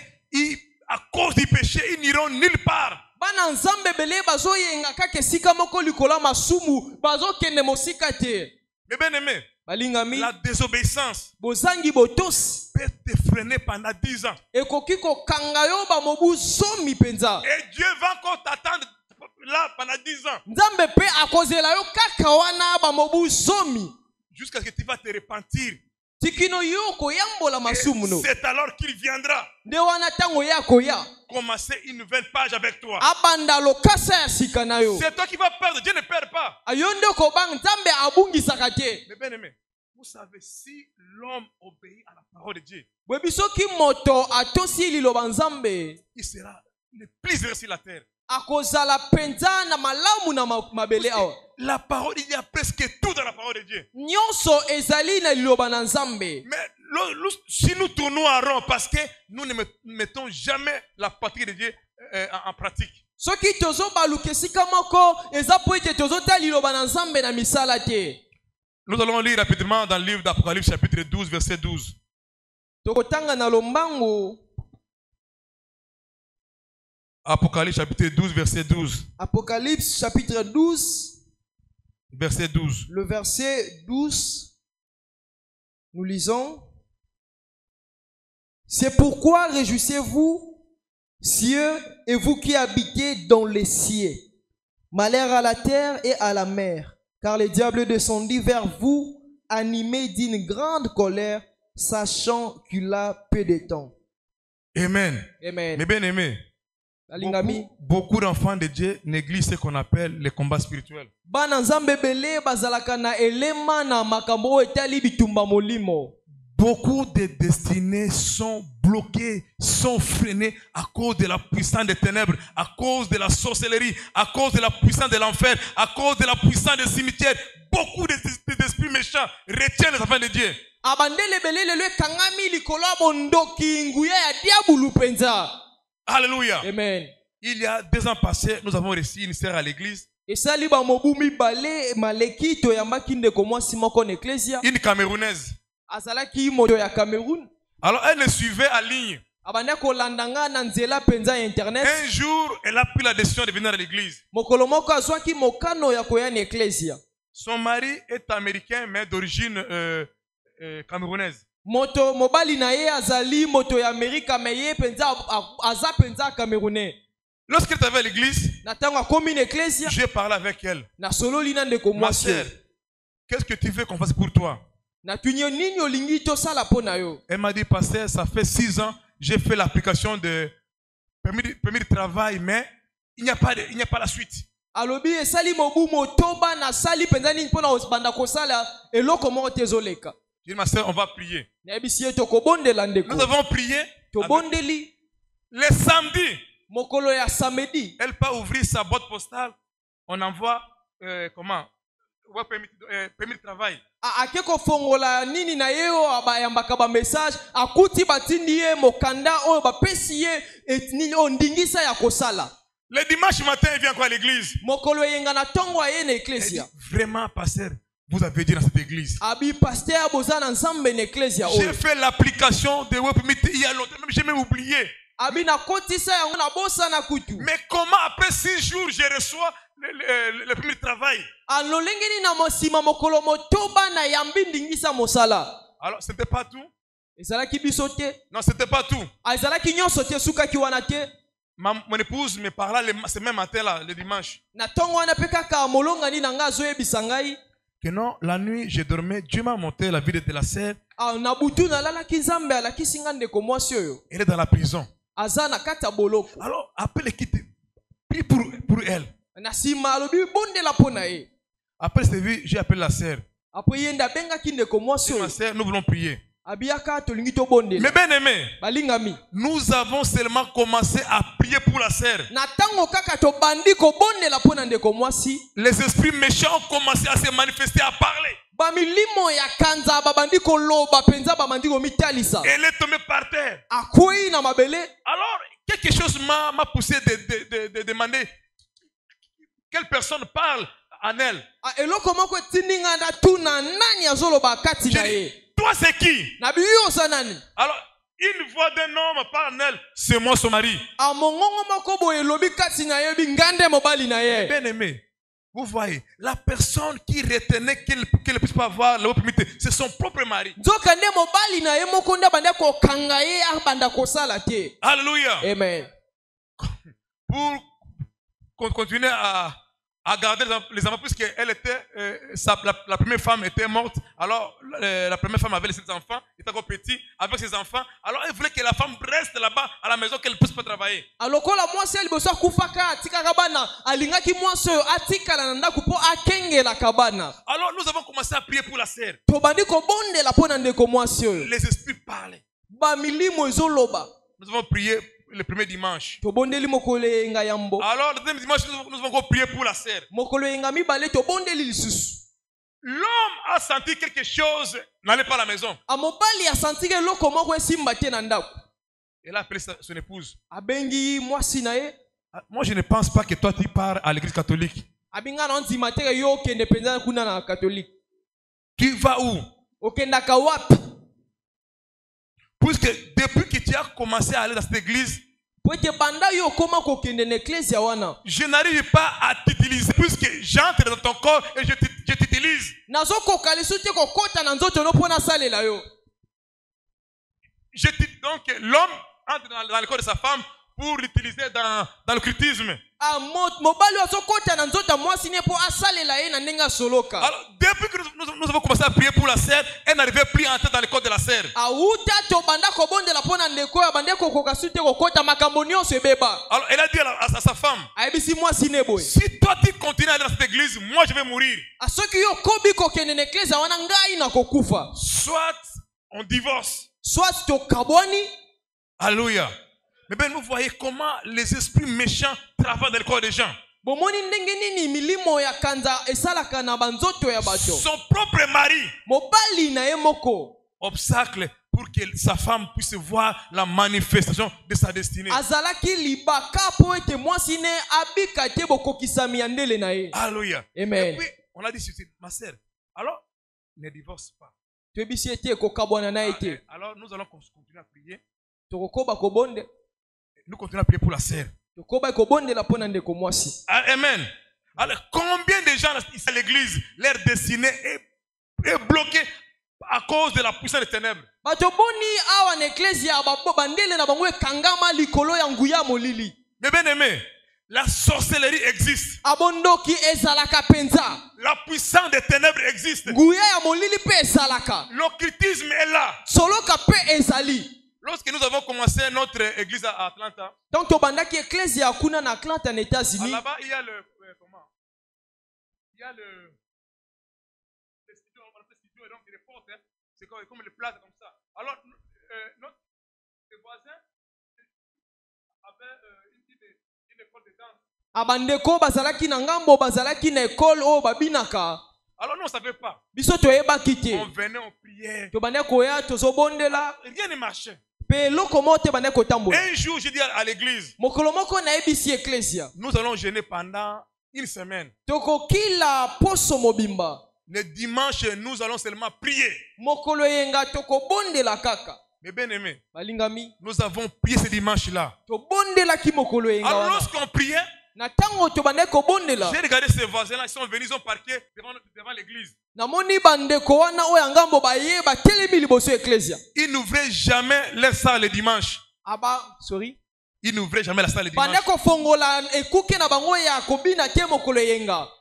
à cause du péché, ils n'iront nulle part. bana nzambe bele bazoyenga kaka esika moko likola masumu bazokende mosika te. Mais bien aimé, balingami, la désobéissance bozangi botosi peut te freiner pendant 10 ans. ekoki kokanga yo bamobu zomi penza. Et Dieu va encore t'attendre là pendant 10 ans. nzambe pe akozela yo kaka wana bamobu zomi Jusqu'à ce que tu vas te repentir tikino yo koyambola masumu no. C'est alors qu'il viendra Nde wana tango ya koya. commencer une nouvelle page avec toi. Abanda lokasa ya sika na yo. C'est toi qui vas perdre, Dieu ne perd pas. Ayonde ko bang Nzambe abungisaka te. Mais bien aimé, vous savez, si l'homme obéit à la parole de Dieu, Bwe bisoki moto atosi liloba Nzambe, il sera le plus heureux sur la terre. akozala penza na malamu na mabele awa. La parole, il y a presque tout dans la parole de Dieu. Nyonso ezali na liloba na Nzambe. Mais si nous tournons en rond parce que nous ne mettons jamais la patrie de Dieu en pratique. Soki tozo baluka esika moko eza po ete tozota liloba na Nzambe na misala te. Nous allons lire rapidement dans le livre d'Apocalypse chapitre 12 verset 12. Tokotanga na lombango. Apocalypse chapitre 12 verset 12. Apocalypse chapitre 12. Verset 12. Le verset 12. Nous lisons. C'est pourquoi réjouissez-vous, cieux, et vous qui habitez dans les cieux. Malheur à la terre et à la mer, car le diable descendit vers vous, animé d'une grande colère, sachant qu'il a peu de temps. Amen. Amen. Mais bien aimé, beaucoup d'enfants de Dieu négligent ce qu'on appelle les combats spirituels. Beaucoup de destinées sont bloquées, sont freinées à cause de la puissance des ténèbres, à cause de la sorcellerie, à cause de la puissance de l'enfer, à cause de la puissance des cimetières. Beaucoup d'esprits méchants retiennent les enfants de Dieu. Alléluia. Amen. Il y a 2 ans passés, nous avons reçu une sœur à l'église. Une Camerounaise. Alors elle le suivait en ligne. Un jour, elle a pris la décision de venir à l'église. Son mari est américain, mais d'origine camerounaise. Lorsqu'elle était à l'église, j'ai parlé avec elle. Ma sœur, qu'est-ce que tu veux qu'on fasse pour toi? Elle m'a dit, pasteur, ça fait 6 ans, j'ai fait l'application de permis de travail, mais il n'y a pas la suite. Je dis, ma sœur, on va prier. Nous avons prié. Le samedi, elle peut ouvrir sa boîte postale. On envoie, permis de travail. Le dimanche matin, il vient encore à l'église. Elle dit, vraiment, pasteur, vous avez dit dans cette église. J'ai fait l'application de web permit il y a longtemps, même j'ai même oublié. Mais comment après 6 jours je reçois le permis de travail? Alors c'était pas tout. Non, c'était pas tout. Mon épouse me parla ce même matin là, le dimanche. Que non, la nuit je dormais, Dieu m'a montré la vie de la sœur. Elle est dans la prison. Alors après le quitte, prie pour elle. Après cette vie, j'ai appelé la sœur. Ma sœur, nous voulons prier. Mais bien aimé, nous avons seulement commencé à prier pour la sœur. Les esprits méchants ont commencé à se manifester, à parler. Elle est tombée par terre. Alors, quelque chose m'a poussé de demander quelle personne parle en elle. Toi, c'est qui? Alors, une voix d'un homme parle en elle. C'est moi, son mari. Bien aimé, vous voyez, la personne qui retenait qu'elle ne puisse pas avoir le permis, c'est son propre mari. Alléluia. Amen. Pour continuer à à garder les enfants, puisqu'elle était, la première femme était morte. Alors, la première femme avait laissé des enfants, était encore petit, avec ses enfants. Alors, elle voulait que la femme reste là-bas à la maison, qu'elle ne puisse pas travailler. Alors nous avons commencé à prier pour la sœur. Les esprits parlaient. Nous avons prié le premier dimanche. Alors, le deuxième dimanche, nous avons encore prié pour la sœur. L'homme a senti quelque chose n'allait pas à la maison. Il a appelé son épouse. Moi, je ne pense pas que toi, tu pars à l'église catholique. Tu vas où? Puisque depuis que tu as commencé à aller dans cette église, je n'arrive pas à t'utiliser puisque j'entre dans ton corps et je t'utilise. Donc l'homme entre dans le corps de sa femme pour l'utiliser dans l'occultisme. Alors, depuis que nous avons commencé à prier pour la sœur, elle n'arrivait plus à entrer dans le corps de la sœur. Alors, elle a dit à sa femme, si toi tu continues à aller dans cette église, moi je vais mourir. Soit on divorce. Alléluia. Mais bien, vous voyez comment les esprits méchants travaillent dans le corps des gens. Son propre mari, obstacle pour que sa femme puisse voir la manifestation de sa destinée. Alléluia. Amen. Et puis, on a dit ceci, ma sœur, alors ne divorce pas. Alors, nous allons continuer à prier. Nous continuons à prier pour la sœur. Amen. Alors, combien de gens ici à l'église, leur destinée est bloquée à cause de la puissance des ténèbres? Mais bien aimé, la sorcellerie existe. La puissance des ténèbres existe. L'occultisme est là. Lorsque nous avons commencé notre église à Atlanta, là-bas il y a le studio, et donc les portes, c'est comme les places comme ça. Alors notre voisin avait une école de danse. Alors nous ne savions pas. On venait, on priait. Rien ne marchait. Un jour, je dis à l'église, nous allons jeûner pendant une semaine. Le dimanche, nous allons seulement prier. Mais bien aimé, nous avons prié ce dimanche-là. Alors lorsqu'on priait, j'ai regardé ces voisins-là, ils sont venus, ils ont parqué devant l'église. Ils n'ouvraient jamais leur salle le dimanche. Ils n'ouvraient jamais la salle le dimanche.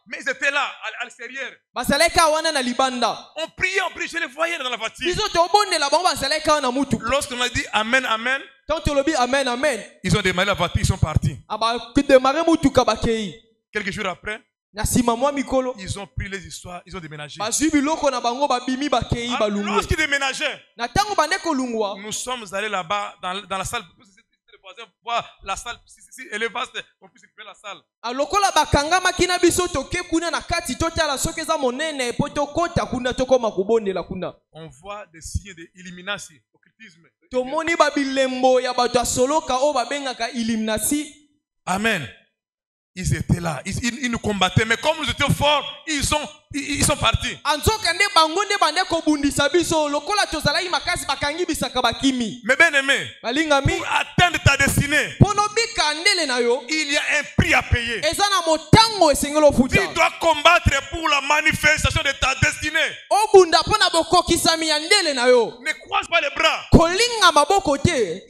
Mais ils étaient là, à l'extérieur. On priait, je les voyais dans la voiture. Lorsqu'on a dit Amen, Amen, ils ont démarré la voiture, ils sont partis. Quelques jours après, ils ont pris les histoires, ils ont déménagé. Lorsqu'ils déménageaient, nous sommes allés là-bas dans la salle. Voir la salle, si elle est vaste, on puisse récupérer la salle. On voit des signes d'illumination, occultisme. Amen. Ils étaient là, ils nous combattaient, mais comme nous étions forts, ils sont partis. Mais bien aimé, pour atteindre ta destinée, il y a un prix à payer. Tu dois combattre pour la manifestation de ta destinée. Ne croise pas les bras.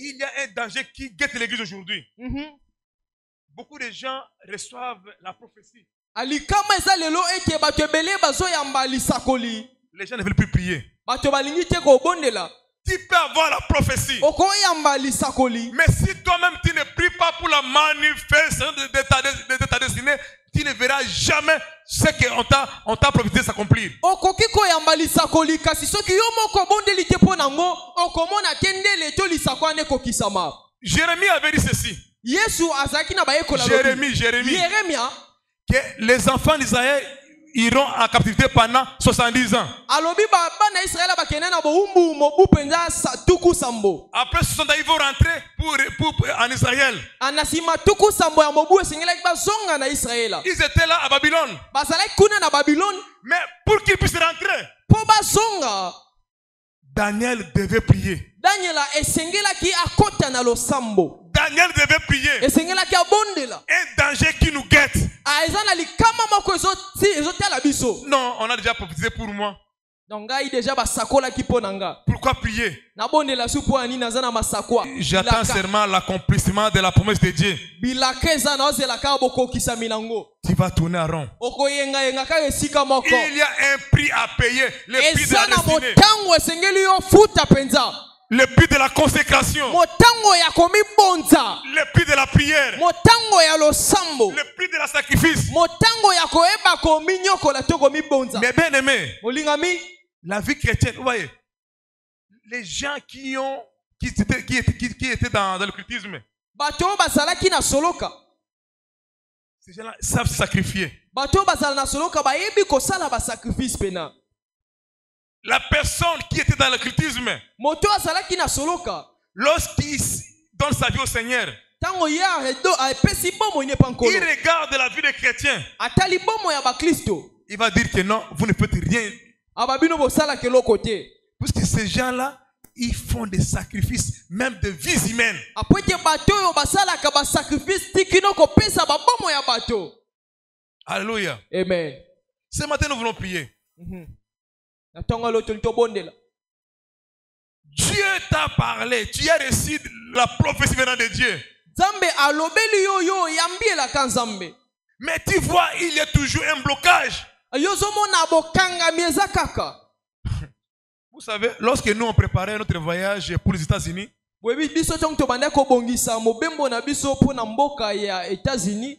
Il y a un danger qui guette l'église aujourd'hui. Beaucoup de gens reçoivent la prophétie. alikama eza lelo ete bato ebele bazoyamba lisakoli. Les gens ne veulent plus prier. Bato balingi te kobondela. Tu peux avoir la prophétie. Okoyamba lisakoli. Mais si toi-même tu ne pries pas pour la manifestation de ta destinée, tu ne verras jamais ce qu'on t'a prophétisé s'accomplir. Okoki koyamba lisakoli kasi soki yo moko bondeli te po nango okomona tendele to lisakwane kokisama. Jérémie avait dit ceci. Yesu azaki na bayekola Jérémie Yeremia que les enfants d'Israël iront en captivité pendant 70 ans. alobi bana Israël bakene na boumbu mobu penza tuku sambo. Après 60 ans, ils vont rentrer en Israël. Anasima tuku sambo ya mobu esengela bazonga na Israël. Ils étaient là à Babylone. Bazalaki kuna na Babylone. Mais pour qu'ils puissent rentrer, Po bazonga Daniel devait prier. Daniela esengelaki akota na losambo. Daniel devait prier. Esengelaki abondela. Un danger qui nous guette. Aezana likama moko ezotela biso. Non, on a déjà prophétisé pour moi. Donc ngai déjà basakola ki ponanga. Pourquoi prier? Na bondela supo ani nazana masakwa. J'attends seulement l'accomplissement de la promesse de Dieu. Bilakeza na ozela ka bokokisa minango. Tu vas tourner en rond. Okoyenga yenga ka esika moko. Il y a un prix à payer, le prix de la Ezana destinée. motango esengeli yo futa penza. Le prix de la consécration. Motango ya komibonza. Le prix de la prière. Motango ya losambo. Le prix de la sacrifice. Motango ya koeba kominyokola to komibonza. Mais bien aimé, Molingami, la vie chrétienne, vous voyez, les gens qui étaient dans le cultisme, bato bazalaki na soloka. ces gens-là savent se sacrifier. Bato bazala na soloka bayebi kosala ba sacrifice pena. La personne qui était dans le cultisme, Moto azalaki na soloka. lorsqu'il donne sa vie au Seigneur, Tango ya redo apesi bomo ine pankolo. il regarde la vie des chrétiens. Atali bomo ya ba Kristo. Il va dire que non, vous ne faites rien. Ababino bosala ke lokote. Puisque ces gens-là, ils font des sacrifices, même de vies humaines. Apote bato yo basala ka ba sacrifice tikino ko pesa ba bomo ya bato. Alléluia. Amen. Ce matin, nous voulons prier. Dieu t'a parlé, tu as reçu la prophétie venant de Dieu. Zambe alobeli yo yo yambie la kanzambe. Mais tu vois, il y a toujours un blocage. Yozomona bokanga mieza kaka. Vous savez, lorsque nous on préparait notre voyage pour les États-Unis, Webi biso tong to banda ko bongisa mobembo na biso po na mboka ya États-Unis.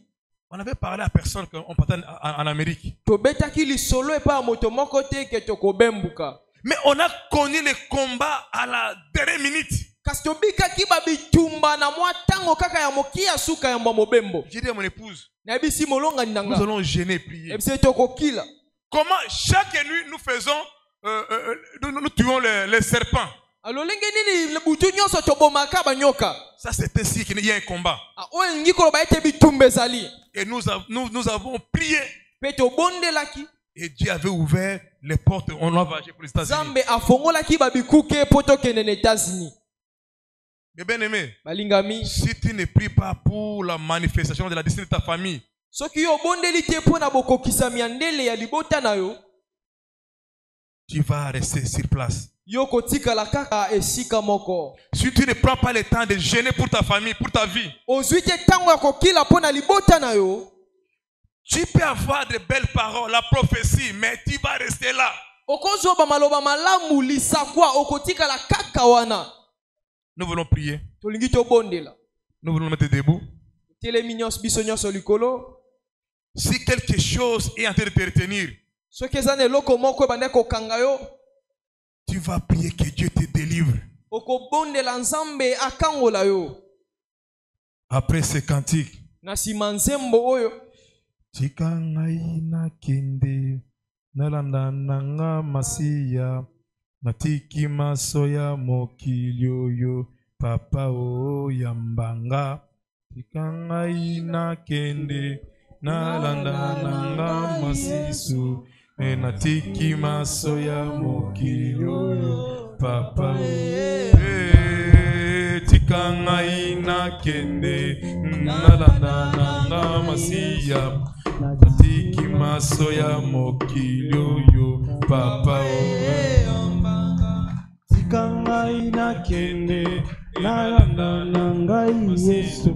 on avait parlé à personne qu'on partait en Amérique. To betaki li solo e pa moto moko te ke to ko bembuka. Mais on a connu les combats à la dernière minute. Kasi bika ki ba bitumba na mwa tango kaka ya mokia suka ya mobembo. J'ai dit à mon épouse, Na bisi molonga ndanga. nous allons gêner et prier. E bise to ko kila. Comment chaque nuit nous faisons, nous tuons les serpents. Alors lenge nini le butu nyonso to bomaka ba nyoka. Ça c'est ainsi qu'il y a un combat. A o ngiko ba ete bitumbe zali. Et nous avons prié. Pe to bondelaki. Et Dieu avait ouvert les portes. On a voyagé pour les États-Unis. Zambe afongolaki ba bikuke poto kene na États-Unis. Mais bien aimé, Balingami. si tu ne pries pas pour la manifestation de la destinée de ta famille, Soki yo bondeli te po na bokokisa miandele ya libota na yo. tu vas rester sur place. Yo kotika la kaka esika moko. Si tu ne prends pas le temps de gêner pour ta famille, pour ta vie, Ozuite tango ya kokila po na libota na yo. tu peux avoir de belles paroles, la prophétie, mais tu vas rester là. Okozo ba maloba malamu lisakwa okotika la kaka wana. Nous voulons prier. Tolingi to bondela. Nous voulons mettre debout. Tele minyos biso nyonso likolo. Si quelque chose est en train de te retenir, Soki ezane loko moko bande kokanga yo. tu vas prier que Dieu te délivre. Okobondela nzambe akangola yo. Après ce cantique, Na sima nzembo oyo. tika ngai nakende nalanda nanga masiya natiki maso ya mokili oyo papa o yambanga tika ngai nakende nalanda nanga masisu natiki maso ya mokili oyo papa o tika ngai nakende nalanda nanga masiya natiki maso ya mokili oyo papa o tika ngai nakende nalanda na ngai Yesu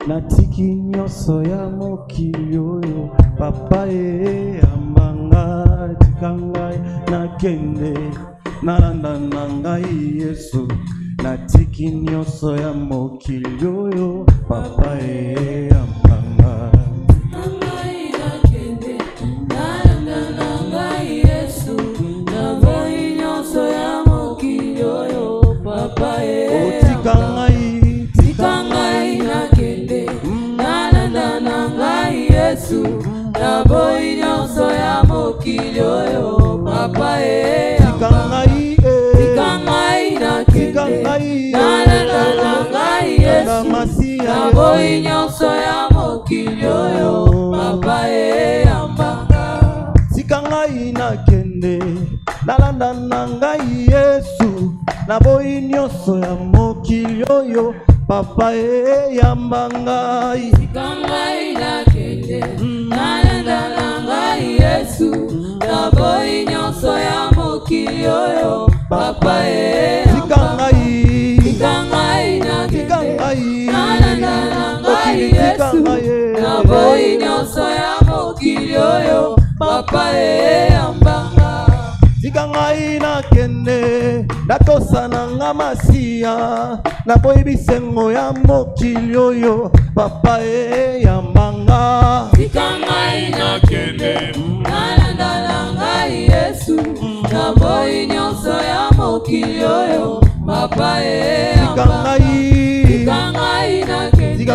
natiki nyonso ya mokili oyo papa yambanga tika ngai nakende nalanda na ngai Yesu natiki nyonso ya mokili oyo papa yambanga ngai nakende nalanda na ngai Yesu naboyi nyonso ya mokili oyo papa tika ngai nakende nalanda na ngai Yesu naboyi nyonso ya mokili oyo papa tika ngai nakende nalanda na ngai Yesu naboyi nyonso ya mokili oyo papa yambanga tika ngai nakende nalanda na ngai Yesu naboyi nyonso ya mokili oyo papa yambanga tika ngai nakende nalanda na ngai Yesu naboyi nyonso ya mokili oyo papa tika ngai nakende nalanda na ngai Yesu naboyi nyonso ya mokili oyo papa yambanga tika ngai nakende natosana nga masiya naboyi bisengo ya mokili oyo papa yambanga tika ngai nakende nalanda na ngai Yesu naboyi nyonso ya mokili oyo papa yambanga tika ngai nakende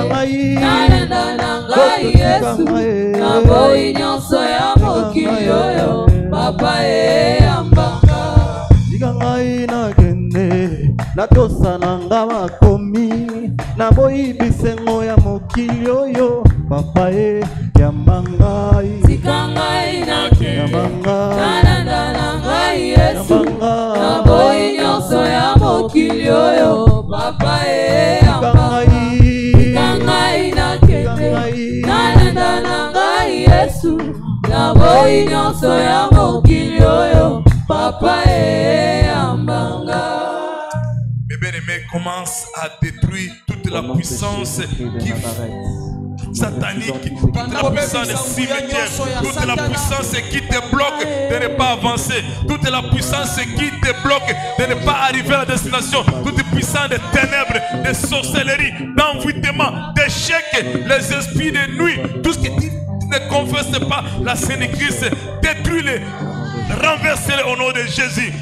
nalanda na ngai Yesu naboyi nyonso ya mokili oyo papa yambanga tika ngai nakende natosana nga makomi naboyi bisengo ya mokili oyo papa yambanga tika ngai nakende nalanda na ngai Yesu naboyi nyonso ya mokili oyo papa yambanga tika ngai nakende nalanda na ngai Yesu naboyi nyonso ya mokili oyo papa yambanga. Mes bien-aimés, commence à détruire toute la puissance qui satanique, toute la puissance des cimetières, toute la puissance qui te bloque de ne pas avancer, toute la puissance qui te bloque de ne pas arriver à la destination, toute puissance des ténèbres, de sorcellerie, d'envoûtement, d'échec, les esprits de nuit, tout ce qui ne confesse pas la Sainte Christ, détruis-les, renverse-les au nom de Jésus.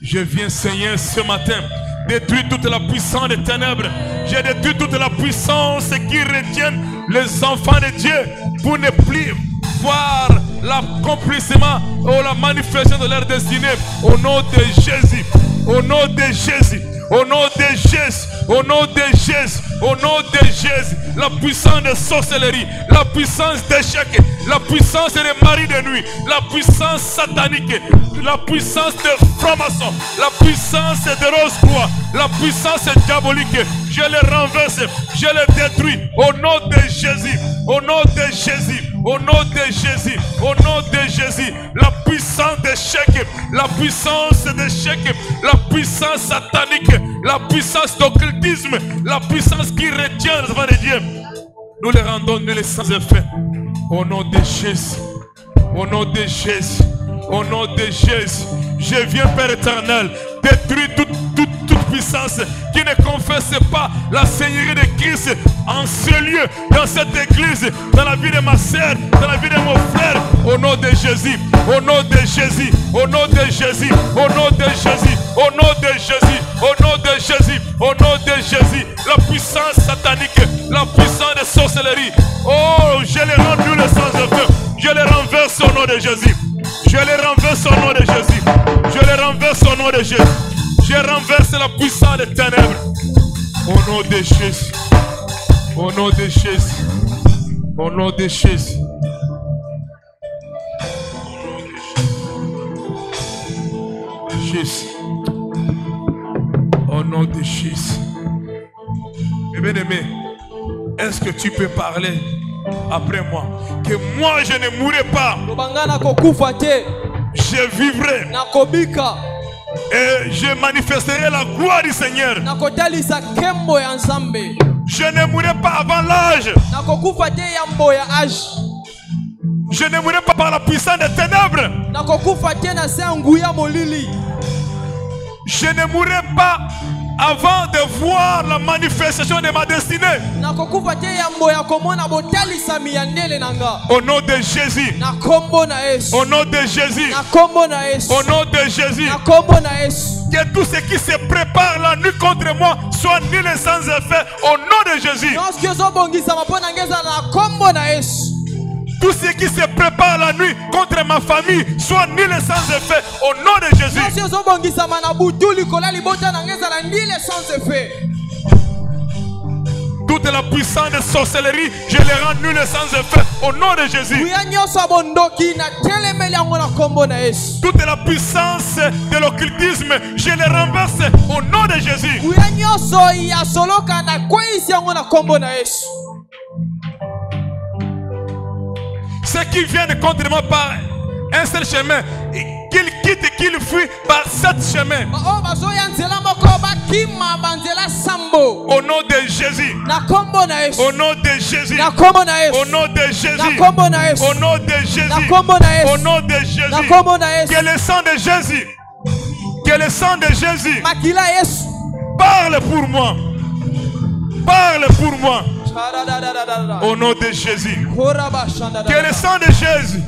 Je viens, Seigneur, ce matin, détruire toute la puissance des ténèbres. J'ai détruit toute la puissance qui retiennent les enfants de Dieu pour ne plus voir l'accomplissement ou la manifestation de leur destinée. Au nom de Jésus, au nom de Jésus, au nom de Jésus, au nom de Jésus, au nom de Jésus, la puissance de sorcellerie, la puissance d'échec, la puissance des maris de nuit, la puissance satanique, la puissance de franc-maçon, la puissance de Rose-Croix, la puissance diabolique, je les renverse, je les détruis au nom de Jésus, au nom de Jésus, au nom de Jésus, au nom de Jésus, la puissance d'échec, la puissance d'échec, la puissance satanique, la puissance d'occultisme, la puissance qui retient les enfants de Dieu, nous les rendons nuls et sans effet. Au nom de Jésus, au nom de Jésus, au nom de Jésus, je viens, Père éternel, détruire toute puissance qui ne confesse pas la Seigneurie de Christ en ce lieu, dans cette église, dans la vie de ma sœur, dans la vie de mon frère, au nom de Jésus, au nom de Jésus, au nom de Jésus, au nom de Jésus, au nom de Jésus, au nom de Jésus, au nom de Jésus, la puissance satanique, la puissance de sorcellerie, oh, je les rends nuls sans effet, je les renverse au nom de Jésus, je les renverse au nom de Jésus, je les renverse au nom de Jésus. Je renverse la puissance des ténèbres. Au nom de Jésus. Au nom de Jésus. Au nom de Jésus. Jésus. Au nom de Jésus. Mes bien-aimés, est-ce que tu peux parler après moi? Que moi je ne mourrai pas. Je vivrai. Et je manifesterai la gloire du Seigneur. Je ne mourrai pas avant l'âge. Je ne mourrai pas par la puissance des ténèbres. nakokufa te na se ya nguya molili. Je ne mourrai pas avant de voir la manifestation de ma destinée. nakokufa te yambo ya komona botalisami ya ndele na nga. Au nom de Jésus. Na kombo na Yesu. Au nom de Jésus. Na kombo na Yesu. Au nom de Jésus. Na kombo na Yesu. Que tout ce qui se prépare la nuit contre moi soit nul et sans effet. Au nom de Jésus. nyonso ezobongisama mpo na ngeza na kombo na Yesu. Tout ce qui se prépare la nuit contre ma famille soit nul et sans effet. Au nom de Jésus. nyonso ezobongisama na butu likolo libota na ngeza na ndile sans effet. Toute la puissance de sorcellerie, je les rends nul et sans effet. Au nom de Jésus. nguya nyonso ya bondoki na telemeli yango na kombo na Yesu. Toute la puissance de l'occultisme, je les renverse au nom de Jésus. nguya nyonso ya soloka na kweyisi yango na kombo na Yesu. Ceux qui viennent contre moi par un seul chemin, qu'ils quittent et qu'ils fuient par sept chemins. oyo bazoya nzela moko bakima banzela sambo. Au nom de Jésus. Na kombo na Yesu. Au nom de Jésus. Na kombo na Yesu. Au nom de Na Jésus. kombo na Yesu. Au nom de Na Jésus. kombo na Au Yesu. nom de Na Jésus. kombo na Yesu. Que le sang de Jésus. Que le sang de Jésus makila Yesu. parle pour moi. Parle pour moi. Au nom de Jésus. Que le sang de Jésus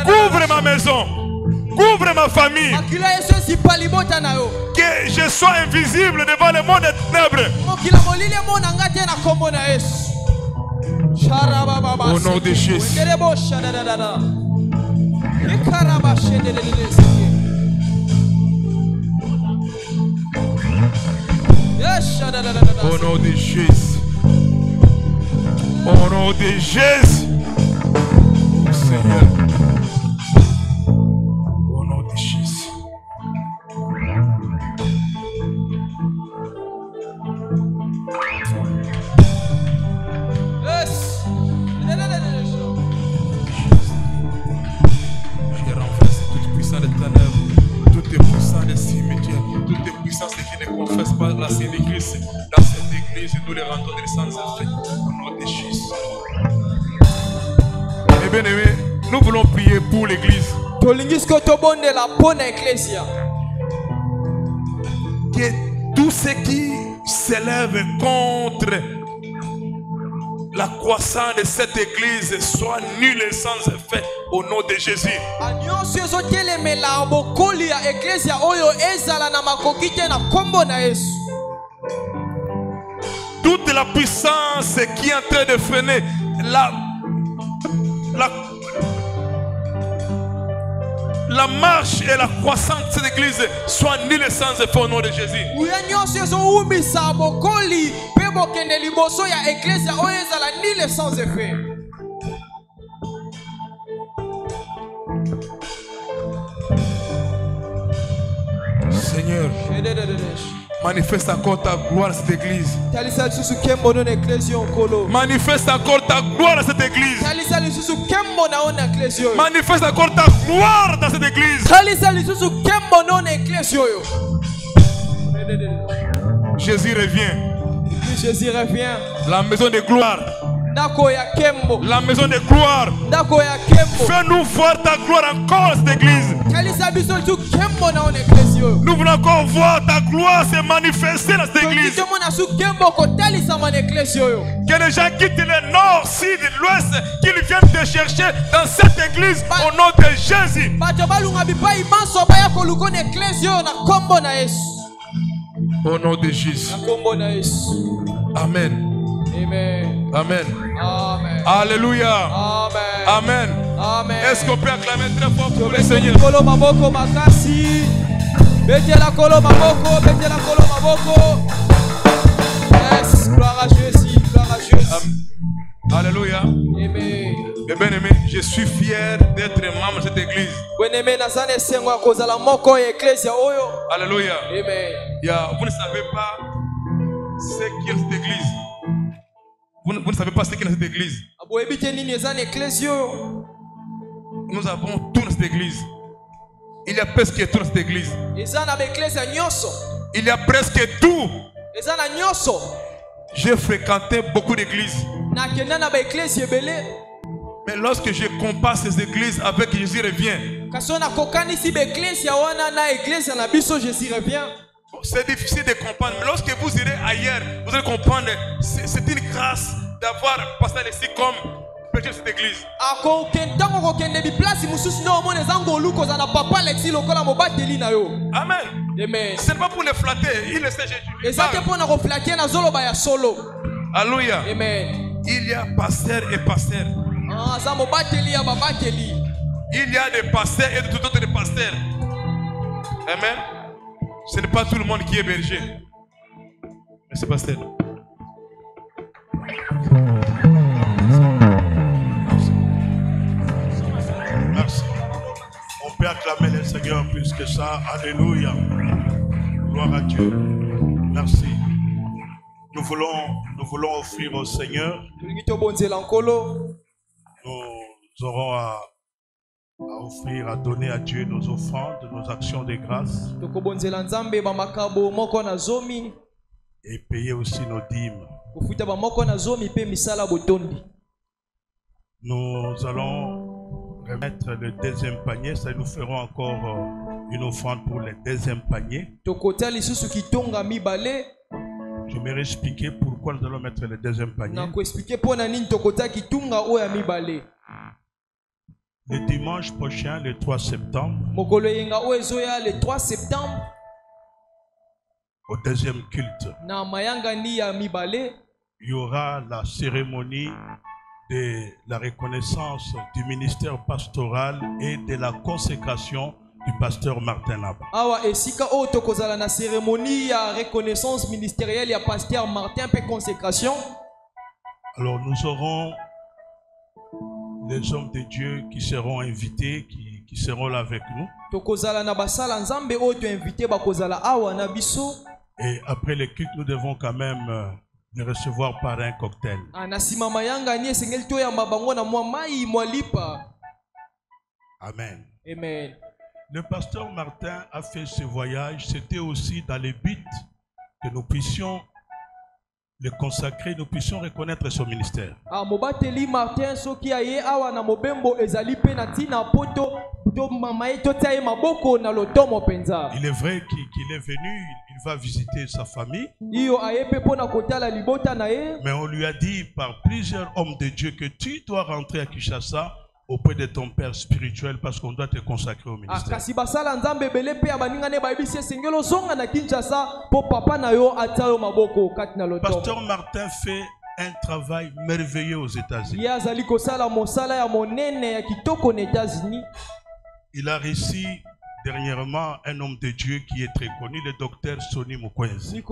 couvre ma maison. Couvre ma famille. makila Yesu esipali bota na yo. Que je sois invisible devant le monde des ténèbres. mokila molili emonanga te na kombo na Yesu. Au nom de Jésus. Au nom de Jésus. Au nom de Jésus. Seigneur. Au nom de Jésus. J'ai renversé toute puissance des ténèbres, toute puissance des cimetières, toute puissance qui ne confesse pas la Sainte Église. Dans cette église, nous les rendons des sans effet. Au nom de Jésus. Eh bien aimé, nous voulons prier pour l'église. tolingi siko tobondela mpo na eklesia. Que tout ce qui s'élève contre la croissance de cette église soit nul et sans effet au nom de Jésus. anyonso ezotelemela bokoli ya eklesia oyo ezala na makoki te na kombo na Yesu. Toute la puissance qui est en train de freiner la marche et la croissance de cette église soit nulle et sans effet au nom de Jésus. nguya nyonso ezowumisa bokoli mpe bokende liboso ya eklesia oyo ezala nile sans effet. Seigneur, manifeste encore ta gloire dans cette église. talisa lisusu nkembo no na eklesia onkolo. Manifeste encore ta gloire dans cette église. talisa lisusu nkembo na yo na eklesia oyo. Manifeste encore ta gloire dans cette église. talisa lisusu nkembo no na eklesia oyo. Jésus revient. Puis Jésus revient. La maison de gloire. ndako ya nkembo. La maison de gloire. ndako ya nkembo. Fais-nous voir ta gloire encore dans cette église. talisa biso lisusu nkembo na yo na eklesia oyo. Nous voulons encore voir ta gloire se manifester dans cette église. tomona su nkembo kotalisama na eklesia oyo. Que les gens quittent le nord, sud, l'ouest, qu'ils viennent te chercher dans cette église au nom de Jésus. bato balunga bipai banso baya koluka na eklesia oyo na kombo na Yesu. Au nom de Jésus. na kombo na Yesu. Amen. Amen. Amen. Amen. Alléluia. Amen. Amen. Amen. Est-ce qu'on peut acclamer très fort pour le Seigneur? Kolo maboko makasi. Betela kolo maboko, betela kolo maboko. Yes, gloire à Jésus, gloire à Jésus. Alléluia. Amen. Et bien aimé, je suis fier d'être membre de cette église. Weneme nazane sengwa kozala moko ya eklesia oyo. Alléluia. Amen. Vous ne savez pas ce qui est cette église. Vous ne savez pas ce qui est dans cette église. Aboyebi te nini eza na eklesia oyo. Nous avons tout dans cette église. Il y a presque tout dans cette église. Eza na eklesia nyonso. Il y a presque tout. Eza na nyonso. J'ai fréquenté beaucoup d'églises. Nakenda na ba eklesia ebele. Mais lorsque je compare ces églises avec Jésus revient, c'est difficile de comprendre. Mais lorsque vous irez ailleurs, vous allez comprendre. C'est une grâce d'avoir pasteur ici comme prêcher cette église. Amen. Amen. Ce n'est pas pour les flatter. Il le sait, Jésus. Alléluia. Amen. Il y a pasteur et pasteur. Il y a des pasteurs et de tout autre des pasteurs. Amen. Ce n'est pas tout le monde qui est berger. Merci, pasteur. Merci. On peut acclamer le Seigneur plus que ça. Alléluia. Gloire à Dieu. Merci. Nous voulons offrir au Seigneur. Nous aurons à offrir, à donner à Dieu nos offrandes, nos actions de grâce. Et payer aussi nos dîmes. Nous allons remettre le deuxième panier. Ça, nous ferons encore une offrande pour le deuxième panier. J'aimerais expliquer pourquoi nous allons mettre le deuxième panier. Le dimanche prochain, le 3 septembre, au deuxième culte, il y aura la cérémonie de la reconnaissance du ministère pastoral et de la consécration du pasteur Martin Naba. La cérémonie de reconnaissance ministérielle du pasteur Martin et consécration. Alors nous aurons les hommes de Dieu qui seront invités, qui seront là avec nous. Et après le culte, nous devons quand même les recevoir par un cocktail. Amen. Amen. Le pasteur Martin a fait ce voyage, c'était aussi dans le but que nous puissions le consacrer, nous puissions reconnaître son ministère. Il est vrai qu'il est venu, il va visiter sa famille. Mais on lui a dit par plusieurs hommes de Dieu que tu dois rentrer à Kinshasa auprès de ton père spirituel parce qu'on doit te consacrer au ministère. Pasteur Martin fait un travail merveilleux aux États-Unis. Il a réussi dernièrement un homme de Dieu qui est très connu, le docteur Sonny Mukwenzi.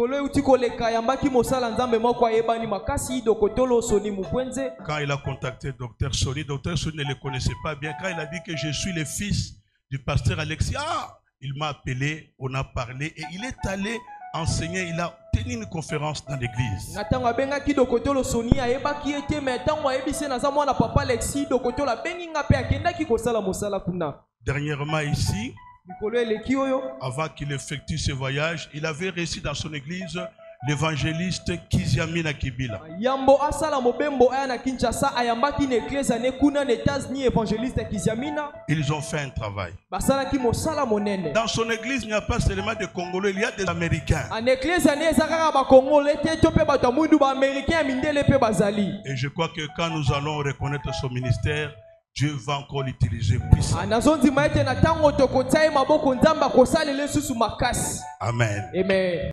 Quand il a contacté docteur Sonny ne le connaissait pas bien. Quand il a dit que je suis le fils du pasteur Alexis, il m'a appelé, on a parlé et il est allé enseigner, il a tenu une conférence dans l'église. Dernièrement ici, avant qu'il effectue ce voyage, il avait reçu dans son église l'évangéliste Kiziamina Kibila. Ils ont fait un travail. Dans son église, il n'y a pas seulement des Congolais, il y a des Américains. Et je crois que quand nous allons reconnaître son ministère, Dieu va encore l'utiliser puissamment. Amen. Amen.